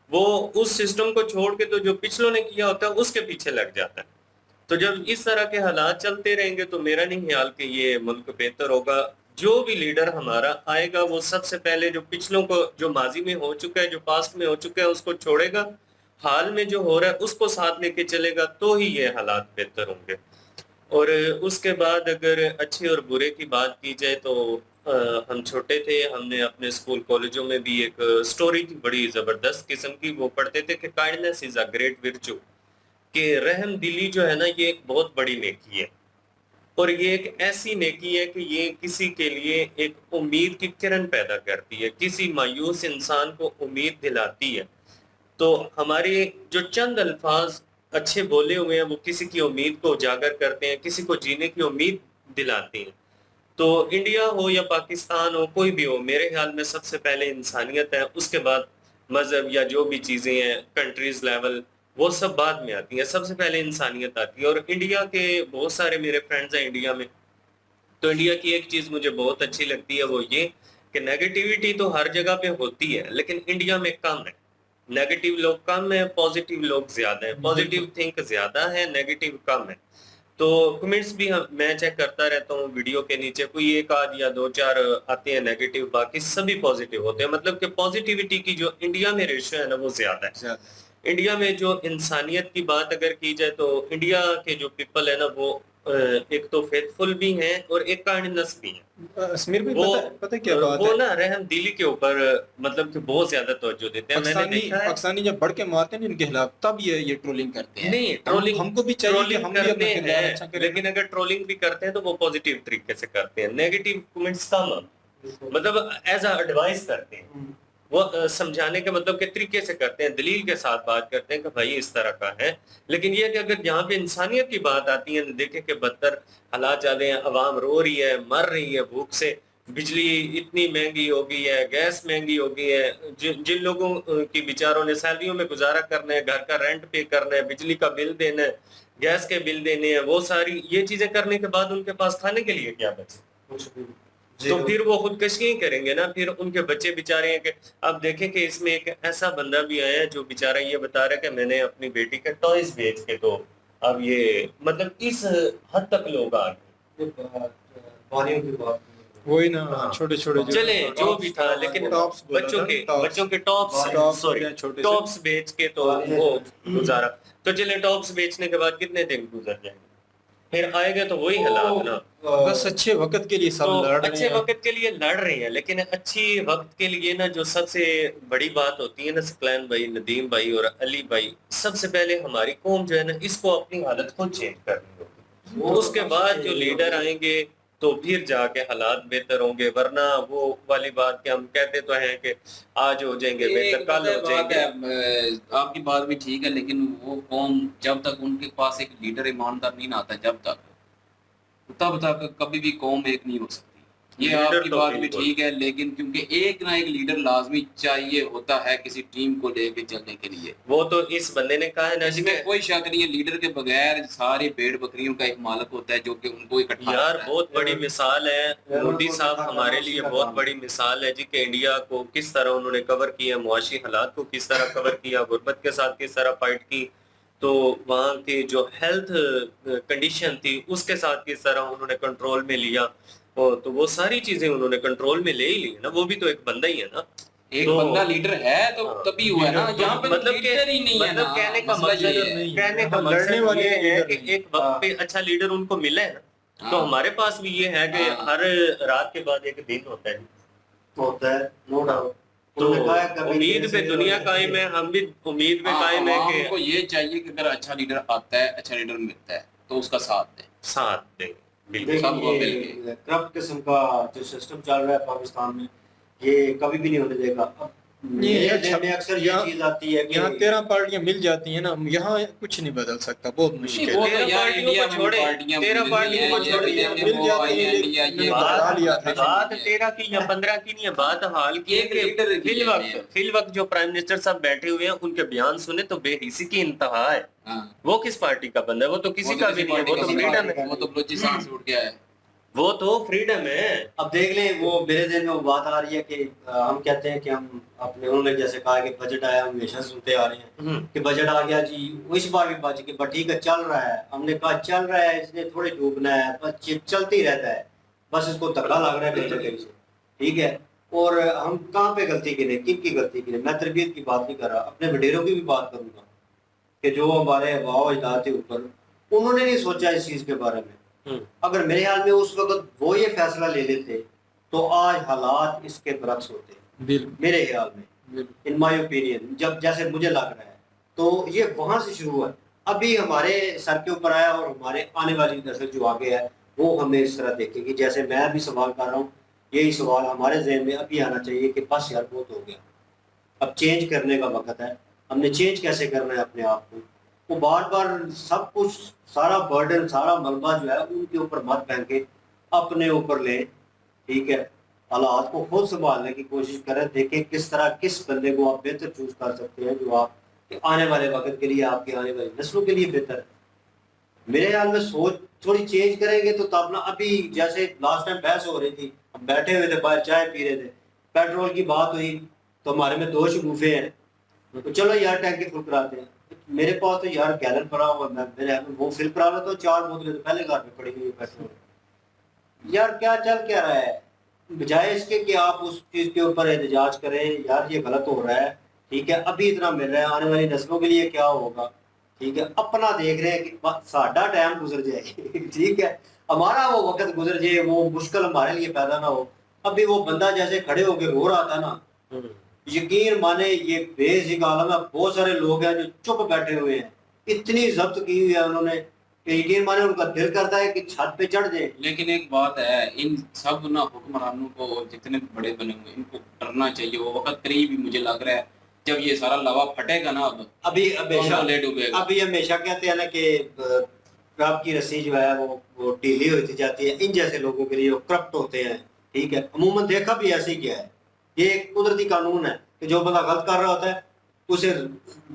[SPEAKER 4] वो उस सिस्टम को छोड़ के तो जो पिछलों ने किया होता है उसके पीछे लग जाता है। तो जब इस तरह के हालात चलते रहेंगे तो मेरा नहीं ख्याल कि ये मुल्क बेहतर होगा। जो भी लीडर हमारा आएगा वो सबसे पहले जो पिछलों को, जो माजी में हो चुका है, जो पास्ट में हो चुका है, उसको छोड़ेगा, हाल में जो हो रहा है उसको साथ लेके चलेगा, तो ही ये हालात बेहतर होंगे। और उसके बाद अगर अच्छे और बुरे की बात की जाए तो हम छोटे थे, हमने अपने स्कूल कॉलेजों में भी एक स्टोरी थी बड़ी ज़बरदस्त किस्म की, वो पढ़ते थे कि काइंडनेस इज़ अ ग्रेट विर्चू, कि रहम दिली जो है ना ये एक बहुत बड़ी नेकी है, और ये एक ऐसी नेकी है कि ये किसी के लिए एक उम्मीद की किरण पैदा करती है, किसी मायूस इंसान को उम्मीद दिलाती है। तो हमारे जो चंद अल्फाज अच्छे बोले हुए हैं वो किसी की उम्मीद को उजागर करते हैं, किसी को जीने की उम्मीद दिलाती हैं। तो इंडिया हो या पाकिस्तान हो, कोई भी हो, मेरे ख्याल में सबसे पहले इंसानियत है, उसके बाद मज़हब या जो भी चीज़ें हैं कंट्रीज़ लेवल वो सब बाद में आती हैं, सबसे पहले इंसानियत आती है। और इंडिया के बहुत सारे मेरे फ्रेंड्स हैं इंडिया में, तो इंडिया की एक चीज़ मुझे बहुत अच्छी लगती है, वो ये कि नेगेटिविटी तो हर जगह पे होती है लेकिन इंडिया में कम है। नेगेटिव लोग कम है, पॉजिटिव लोग ज़्यादा है, पॉजिटिव थिंक ज़्यादा है, नेगेटिव कम है। तो कमेंट्स भी मैं चेक करता रहता हूँ वीडियो के नीचे, कोई एक आध या दो चार आते हैं नेगेटिव, बाकी सभी पॉजिटिव होते हैं। मतलब कि पॉजिटिविटी की जो इंडिया में रेशियो है ना वो ज़्यादा है। इंडिया में जो इंसानियत की बात अगर की जाए तो इंडिया के जो पीपल है ना वो एक तो फेथफुल भी हैं और एक काइंडनेस भी है।
[SPEAKER 9] समीर भाई, पता क्या बात
[SPEAKER 4] वो
[SPEAKER 9] है,
[SPEAKER 4] ना रहम दिली के ऊपर मतलब कि बहुत ज्यादा तवज्जो देते हैं। मैंने देखा है
[SPEAKER 9] पाकिस्तानी जब बढ़ के मारते हैं इनके खिलाफ तब ये ट्रोलिंग करते हैं।
[SPEAKER 4] नहीं, ट्रोलिंग
[SPEAKER 9] हमको भी चाहिए कि हम भी अपना किरदार अच्छा करें,
[SPEAKER 4] लेकिन अगर ट्रोलिंग भी करते हैं तो वो पॉजिटिव तरीके से करते हैं, नेगेटिव कमेंट्स कम, मतलब एज अ एडवाइस करते हैं, वो समझाने के मतलब के तरीके से करते हैं, दलील के साथ बात करते हैं कि भाई इस तरह का है। लेकिन ये कि अगर यहाँ पे इंसानियत की बात आती है, देखें कि बदतर हालात चल रहे हैं, अवाम रो रही है, मर रही है भूख से, बिजली इतनी महंगी हो गई है, गैस महंगी हो गई है, जिन लोगों की बेचारों ने सैलरियों में गुजारा करना है, घर का रेंट पे करना है, बिजली का बिल देना है, गैस के बिल देने हैं, वो सारी ये चीजें करने के बाद उनके पास खाने के लिए क्या बचे? तो फिर वो खुदकशी ही करेंगे ना, फिर उनके बच्चे बेचारे हैं कि अब देखें कि इसमें एक ऐसा बंदा भी आया है जो बेचारा ये बता रहा है कि मैंने अपनी बेटी के टॉयज बेच के, तो अब ये मतलब इस हद तक लोग आ गए।
[SPEAKER 9] वही ना, छोटे छोटे
[SPEAKER 4] चले जो भी था, लेकिन बच्चों के टॉप्स बेच के तो वो गुजारा। तो चले टॉप्स बेचने के बाद कितने दिन गुजर जाएंगे? फिर आएंगे तो वही हालात ना।
[SPEAKER 9] बस अच्छे वक्त के लिए सब
[SPEAKER 4] तो
[SPEAKER 9] लड़ रहे
[SPEAKER 4] अच्छे
[SPEAKER 9] हैं।
[SPEAKER 4] वक्त के लिए लड़ रहे हैं, लेकिन अच्छी वक्त के लिए ना जो सबसे बड़ी बात होती है ना, सकलैन भाई, नदीम भाई और अली भाई, सबसे पहले हमारी कौम जो है ना, इसको अपनी हालत खुद चेंज करनी होगी। उसके बाद जो लीडर आएंगे तो फिर जाके हालात बेहतर होंगे, वरना वो वाली बात कि हम कहते तो हैं कि आज हो जाएंगे बेहतर, कल हो जाएंगे।
[SPEAKER 2] आपकी बात भी ठीक है, लेकिन वो कौम जब तक उनके पास एक लीडर ईमानदार नहीं आता, तब तक कभी भी कौम एक नहीं हो सकती। ये
[SPEAKER 4] लीडर
[SPEAKER 2] आपकी
[SPEAKER 4] तो
[SPEAKER 2] बात भी
[SPEAKER 4] बिल्कुल।
[SPEAKER 2] ठीक है, लेकिन क्योंकि एक ना एक लीडर लाजमी चाहिए होता है किसी टीम को लेके चलने के लिए।
[SPEAKER 4] वो तो इस बंदे ने कहा है ना जी,
[SPEAKER 2] इसमें कोई शक नहीं है, लीडर के बगैर सारी भेड़ बकरियों का एक मालक होता है जो कि उनको इकट्ठा
[SPEAKER 4] यार
[SPEAKER 2] रखता है।
[SPEAKER 4] बहुत बड़ी मिसाल है मोदी साहब, हमारे लिए बहुत बड़ी मिसाल है जी कि इंडिया को किस तरह उन्होंने कवर किया, मुआशी हालात को किस तरह कवर किया, गुर्बत के साथ किस तरह फाइट की, तो वहाँ की जो हेल्थ कंडीशन थी उसके साथ किस तरह उन्होंने कंट्रोल में लिया, तो वो सारी चीजें उन्होंने कंट्रोल में ले ही ली ना। वो भी तो एक बंदा ही है ना।
[SPEAKER 2] एक
[SPEAKER 4] तो-
[SPEAKER 2] बंदा लीडर है तो
[SPEAKER 4] हाँ,
[SPEAKER 2] तभी हुआ है ना, यहाँ पे
[SPEAKER 4] मतलब कि
[SPEAKER 2] लीडर ही नहीं है ना।
[SPEAKER 4] मतलब कहने का
[SPEAKER 2] मसला
[SPEAKER 4] मकसद
[SPEAKER 2] ये है।
[SPEAKER 4] कहने का
[SPEAKER 9] यहाँ लड़ने
[SPEAKER 4] मकसद
[SPEAKER 9] वाले
[SPEAKER 4] ये है
[SPEAKER 9] लीडर
[SPEAKER 4] कि
[SPEAKER 9] नहीं।
[SPEAKER 4] एक वक्त पे अच्छा लीडर उनको मिला है ना। तो
[SPEAKER 2] हाँ।
[SPEAKER 4] हमारे पास भी ये है कि
[SPEAKER 2] हाँ।
[SPEAKER 4] हर रात के बाद एक दिन होता है,
[SPEAKER 1] होता है, नो डाउट।
[SPEAKER 4] तो
[SPEAKER 1] उन्होंने कहा है कभी
[SPEAKER 4] उम्मीद
[SPEAKER 1] देर
[SPEAKER 4] पे
[SPEAKER 1] से
[SPEAKER 4] दुनिया
[SPEAKER 1] देर
[SPEAKER 4] कायम है, हम भी उम्मीद पे
[SPEAKER 2] हाँ,
[SPEAKER 4] कायम है
[SPEAKER 2] आवाम को
[SPEAKER 4] कि
[SPEAKER 2] ये चाहिए कि अगर अच्छा लीडर आता है, अच्छा लीडर मिलता है तो उसका साथ दे।
[SPEAKER 4] साथ दें। बिल्कुल
[SPEAKER 1] देखिए,
[SPEAKER 2] सबको मिल
[SPEAKER 1] ये करप्ट किस्म का जो सिस्टम चल रहा है पाकिस्तान में, ये कभी भी नहीं होने देगा। अब मेरे ذہن में अक्सर ये चीज आती है कि
[SPEAKER 9] यहाँ 13 पार्टियां मिल जाती हैं ना, यहाँ कुछ नहीं बदल सकता, बहुत मुश्किल
[SPEAKER 2] वो
[SPEAKER 9] है।
[SPEAKER 2] तो
[SPEAKER 4] 13
[SPEAKER 2] यार
[SPEAKER 4] पार्टियों
[SPEAKER 2] इंडिया
[SPEAKER 4] को
[SPEAKER 2] में
[SPEAKER 4] छोड़े,
[SPEAKER 2] पार्टियां
[SPEAKER 4] 13 पार्टियों को छोड़े,
[SPEAKER 9] मिल जाती हैं,
[SPEAKER 2] इंडिया ये
[SPEAKER 9] बात-
[SPEAKER 2] बता लिया था।
[SPEAKER 4] बात 13 की या 15 की नहीं है, बात हाल की है
[SPEAKER 2] एक
[SPEAKER 4] कि
[SPEAKER 2] लीडर की है।
[SPEAKER 4] फिल वक्त जो प्राइम मिनिस्टर साहब बैठे हुए हैं उनके बयान सुने तो बेहिसी की इंतहा है।
[SPEAKER 2] हाँ।
[SPEAKER 4] वो किस पार्टी का बंदा है? वो तो किसी का भी नहीं है, वो तो फ्रीडम है,
[SPEAKER 2] वो तो बलूचिस्तान से उठ गया है।
[SPEAKER 4] वो तो फ्रीडम है।
[SPEAKER 1] अब देख लें, वो मेरे दिल में वो बात आ रही है कि हम कहते हैं कि हम अपने, उन्होंने जैसे कहा कि बजट आया, हम हमेशा सुनते आ रहे हैं कि बजट आ गया जी, वो इस बार भी बच के, बट ठीक है चल रहा है। हमने कहा चल रहा है, इसने थोड़े डूबना है, बस चलते ही रहता है, बस इसको धक्का लग रहा है कहीं ना कहीं से, ठीक है। और हम कहाँ पे गलती गिने, किन की गलती गिने? मैं तरबियत की बात नहीं कर रहा, अपने वडेरों की भी बात करूंगा कि जो हमारे वाह अजदाद थे ऊपर, उन्होंने नहीं सोचा इस चीज के बारे में। अगर मेरे ख्याल में उस वक्त वो ये फैसला ले लेते तो आज हालात इसके बरक्स होते, मेरे ख्याल में, इन माय ओपिनियन, जब जैसे मुझे लग रहा है। तो ये वहां से शुरू है, अभी हमारे सर के ऊपर आया और हमारे आने वाली नस्ल जो आगे है वो हमें इस तरह देखेगी। जैसे मैं अभी सवाल कर रहा हूँ, यही सवाल हमारे ज़हन में अभी आना चाहिए कि बस यार बहुत हो गया, अब चेंज करने का वक्त है। हमने चेंज कैसे करना है अपने आप को, वो बार बार सब कुछ, सारा बर्डन, सारा मलबा जो है उनके ऊपर मत फेंक के अपने ऊपर लें, ठीक है। हालात को खुद संभालने की कोशिश करें, देखें किस तरह, किस बंदे को आप बेहतर चूज कर सकते हैं जो आप आने वाले वक्त के लिए, आपके आने वाली नस्लों के लिए बेहतर है। मेरे ख्याल में सोच थोड़ी चेंज करेंगे तो तब ना, अभी जैसे लास्ट टाइम बहस हो रही थी, हम बैठे हुए थे बाहर चाय पी रहे थे, पेट्रोल की बात हुई तो हमारे में 2 शगुफे हैं, तो चलो यार टैंकी फुल कराते हैं। मेरे पास तो यार गैलन पड़ा हुआ, मैं मेरे वो फिल करा लो तो 4 बोतलें तो पहले घर में पड़ी हुई है पेट्रोल। यार क्या चल क्या रहा है, बजाय इसके कि आप उस चीज के ऊपर एहतजाज करें, यार ये गलत हो रहा है, ठीक है, अभी इतना मिल रहा है, आने वाली नस्लों के लिए क्या होगा, ठीक है। अपना देख रहे हैं कि साडा टाइम गुजर जाए ठीक है, हमारा वो वक्त गुजर जाए, वो मुश्किल हमारे लिए पैदा ना हो। अभी वो बंदा जैसे खड़े होके रो रहा था ना, यकीन माने ये बेसिक आलम है, बहुत सारे लोग हैं जो चुप बैठे हुए हैं, इतनी जब्त की हुई है उन्होंने कि यकीन माने उनका दिल करता है कि छत पे चढ़ जाए।
[SPEAKER 2] लेकिन एक बात है, इन सब ना हुक्मरानों को, जितने बड़े बने हुए, इनको डरना चाहिए। वो वक्त करीब ही मुझे लग रहा है जब ये सारा लवा फटेगा ना,
[SPEAKER 1] अभी हमेशा
[SPEAKER 2] ले डूबेगा।
[SPEAKER 1] अभी हमेशा कहते हैं ना कि करप्ट की रस्सी जो है वो ढीली होती जाती है, इन जैसे लोगों के लिए वो करप्ट होते हैं, ठीक है। अमूमन देखा भी ऐसे ही गया है, ये एक कुदरती कानून है कि जो बंदा गलत कर रहा होता है उसे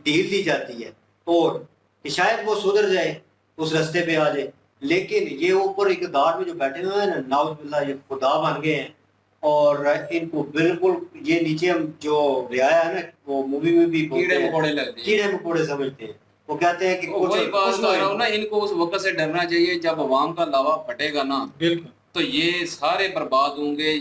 [SPEAKER 1] ढील दी जाती है और कि शायद वो सुधर जाए, उस रास्ते पे आ जाए। लेकिन ये ऊपर इक़्तिदार में जो बैठे हुए हैं ना, नाउज़ुबिल्लाह, ये खुदा बन गए हैं और इनको बिल्कुल ये नीचे हम जो रियाया है ना, वो मूवी में भी
[SPEAKER 2] कीड़े मकोड़े लगते हैं,
[SPEAKER 1] कीड़े मकोड़े समझते हैं। वो कहते हैं कि
[SPEAKER 2] वही बात कर रहा हूँ ना, इनको उस वक्त से डरना चाहिए जब अवाम का लावा फटेगा ना,
[SPEAKER 9] बिल्कुल,
[SPEAKER 2] तो ये सारे बर्बाद होंगे।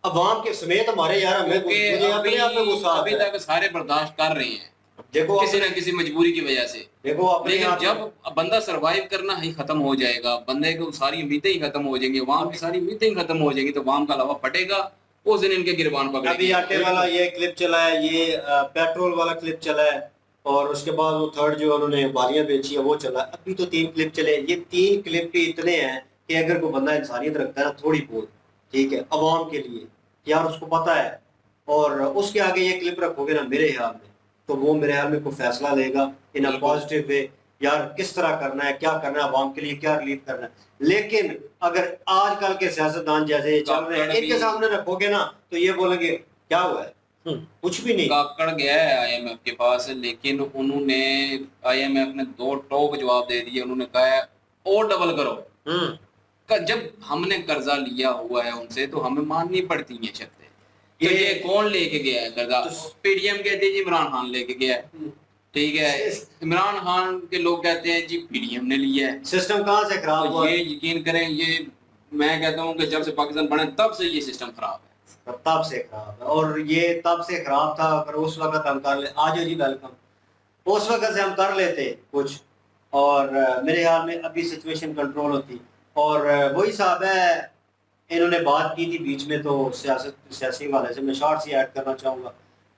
[SPEAKER 1] अवाम के समेत हमारे यार, हमें
[SPEAKER 2] क्योंकि
[SPEAKER 1] मुझे अपने आप पे गुस्सा आता
[SPEAKER 2] अभी
[SPEAKER 1] है।
[SPEAKER 2] तक सारे बर्दाश्त कर रहे हैं,
[SPEAKER 1] देखो
[SPEAKER 2] किसी ना किसी मजबूरी की वजह से।
[SPEAKER 1] देखो अपने
[SPEAKER 2] लेकिन
[SPEAKER 1] आप-
[SPEAKER 2] जब बंदा सरवाइव करना ही खत्म हो जाएगा, बंदे को सारी उम्मीदें ही खत्म हो जाएंगी, अवाम की सारी उम्मीदें ही खत्म हो जाएंगी, तो अवाम का लावा फटेगा, उस दिन इनके गिरबान
[SPEAKER 1] अभी
[SPEAKER 2] पकड़ेगी।
[SPEAKER 1] आटे वाला ये क्लिप चला है, ये पेट्रोल वाला क्लिप चला है, और उसके बाद वो थर्ड जो उन्होंने बालियां बेची है वो चला है। अभी तो 3 क्लिप चले। ये 3 क्लिप भी इतने हैं कि अगर कोई बंदा इंसानियत रखता है ना थोड़ी बहुत, ठीक है, अवाम के लिए यार उसको पता है, और उसके आगे ये क्लिप रखोगे ना मेरे ख्याल में, तो वो मेरे ख्याल में कोई फैसला लेगा इन अ पॉजिटिव वे, यार किस तरह करना है, क्या करना है, अवाम के लिए क्या रिलीफ करना है। लेकिन अगर आजकल के सियासतदान जैसे चल रहे हैं इनके सामने रखोगे ना तो ये बोलेंगे क्या हुआ है, कुछ भी नहीं।
[SPEAKER 2] काकड़ गया है आईएमएफ के पास, लेकिन उन्होंने आईएमएफ ने 2 टॉप जवाब दे दिए। उन्होंने कहा है और डबल करो। जब हमने कर्जा लिया हुआ है उनसे तो हमें माननी पड़ती है शर्तें। तो ये कौन लेके गया है कर्जा? पीडीएम कहते हैं जी इमरान खान लेके गया है, ठीक है, इमरान खान के लोग कहते हैं जी पीडीएम ने लिया है।
[SPEAKER 1] सिस्टम कहाँ से खराब
[SPEAKER 2] तो
[SPEAKER 1] हुआ?
[SPEAKER 2] ये यकीन करें, ये मैं कहता हूँ कि जब से पाकिस्तान बने तब से ये सिस्टम खराब है।
[SPEAKER 1] तब से खराब है, और ये तब से खराब था। अगर उस वक्त हम कर ले, आज जी वेलकम, उस वक्त से हम कर लेते कुछ, और मेरे ख्याल में अभी सिचुएशन कंट्रोल होती। और वही साहब है, इन्होंने बात की थी बीच में, तो सियासी वाले से मैं शॉर्ट सी ऐड करना चाहूँगा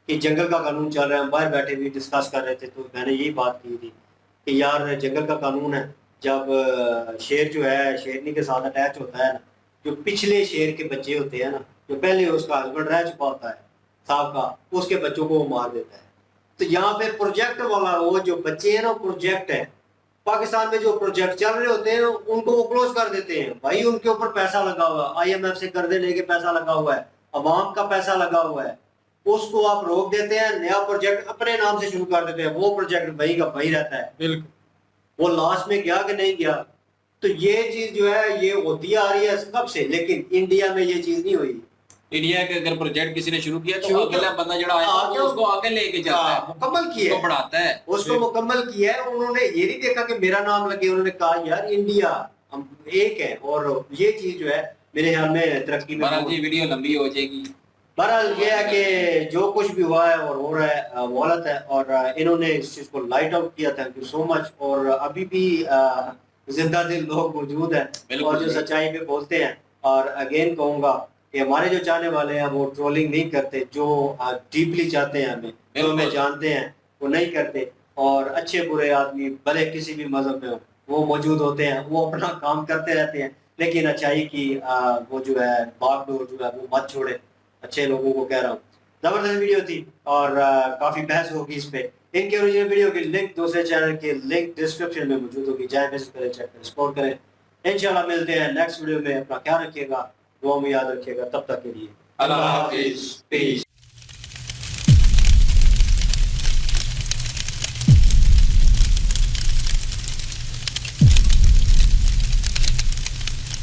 [SPEAKER 1] कि जंगल का कानून चल रहा है, हम बाहर बैठे भी डिस्कस कर रहे थे, तो मैंने यही बात की थी कि यार जंगल का कानून है, जब शेर जो है शेरनी के साथ अटैच होता है ना, जो पिछले शेर के बच्चे होते हैं ना, जो पहले उसका हस्बैंड रह चुका होता है साहब का, उसके बच्चों को वो मार देता है। तो यहाँ पे प्रोजेक्ट वाला वो जो बच्चे हैं ना, प्रोजेक्ट है, पाकिस्तान में जो प्रोजेक्ट चल रहे होते हैं उनको वो क्लोज कर देते हैं। भाई उनके ऊपर पैसा लगा हुआ है, आईएमएफ से कर्जे लेके पैसा लगा हुआ है, अवाम का पैसा लगा हुआ है, उसको आप रोक देते हैं, नया प्रोजेक्ट अपने नाम से शुरू कर देते हैं, वो प्रोजेक्ट वही का वही रहता है।
[SPEAKER 9] बिल्कुल,
[SPEAKER 1] वो लास्ट में गया कि नहीं गया। तो ये चीज जो है ये होती आ रही है कब से, लेकिन इंडिया में ये चीज नहीं हुई।
[SPEAKER 2] इंडिया के अगर प्रोजेक्ट किसी ने शुरू किया तो अगला बंदा जड़ा आएगा
[SPEAKER 1] आगे
[SPEAKER 2] वो उसको आगे लेके जाता है,
[SPEAKER 1] मुकम्मल किया
[SPEAKER 2] उसको बढ़ाता है,
[SPEAKER 1] उसको मुकम्मल किया है। उन्होंने ये नहीं देखा कि मेरा नाम लगे, उन्होंने कहा यार इंडिया हम एक है। और ये चीज जो है मेरे ख्याल में तरक्की में
[SPEAKER 2] बहरहाल जी वीडियो लंबी हो जाएगी।
[SPEAKER 1] बहरहाल ये है कि जो कुछ भी हुआ है और हो रहा है वो गलत है, और इन्होंने इस चीज को लाइट आउट किया। Thank you so much. और अभी भी जिंदा दिल लोग मौजूद हैं और जो सच्चाई पे बोलते हैं। और अगेन कहूंगा कि हमारे जो चाहने वाले हैं वो ट्रोलिंग नहीं करते, जो डीपली चाहते हैं हमें, जो हमें जानते हैं वो नहीं करते। और अच्छे बुरे आदमी भले किसी भी मजहब में हो वो मौजूद होते हैं, वो अपना काम करते रहते हैं, लेकिन अच्छाई की वो जो है बागडोर जो है वो मत छोड़े। अच्छे लोगों को कह रहा हूँ। जबरदस्त वीडियो थी और काफी बहस होगी इस पे। इनके ओरिजिनल वीडियो की लिंक दूसरे चैनल के लिंक डिस्क्रिप्शन में मौजूद होगी, जाए विजिट करें, चेक करें, सपोर्ट करें। इंशाल्लाह मिलते हैं नेक्स्ट वीडियो में। अपना ख्याल रखिएगा, दुआ में याद रखिएगा। तब तक के लिए
[SPEAKER 2] अल्लाह हाफिज, पीस।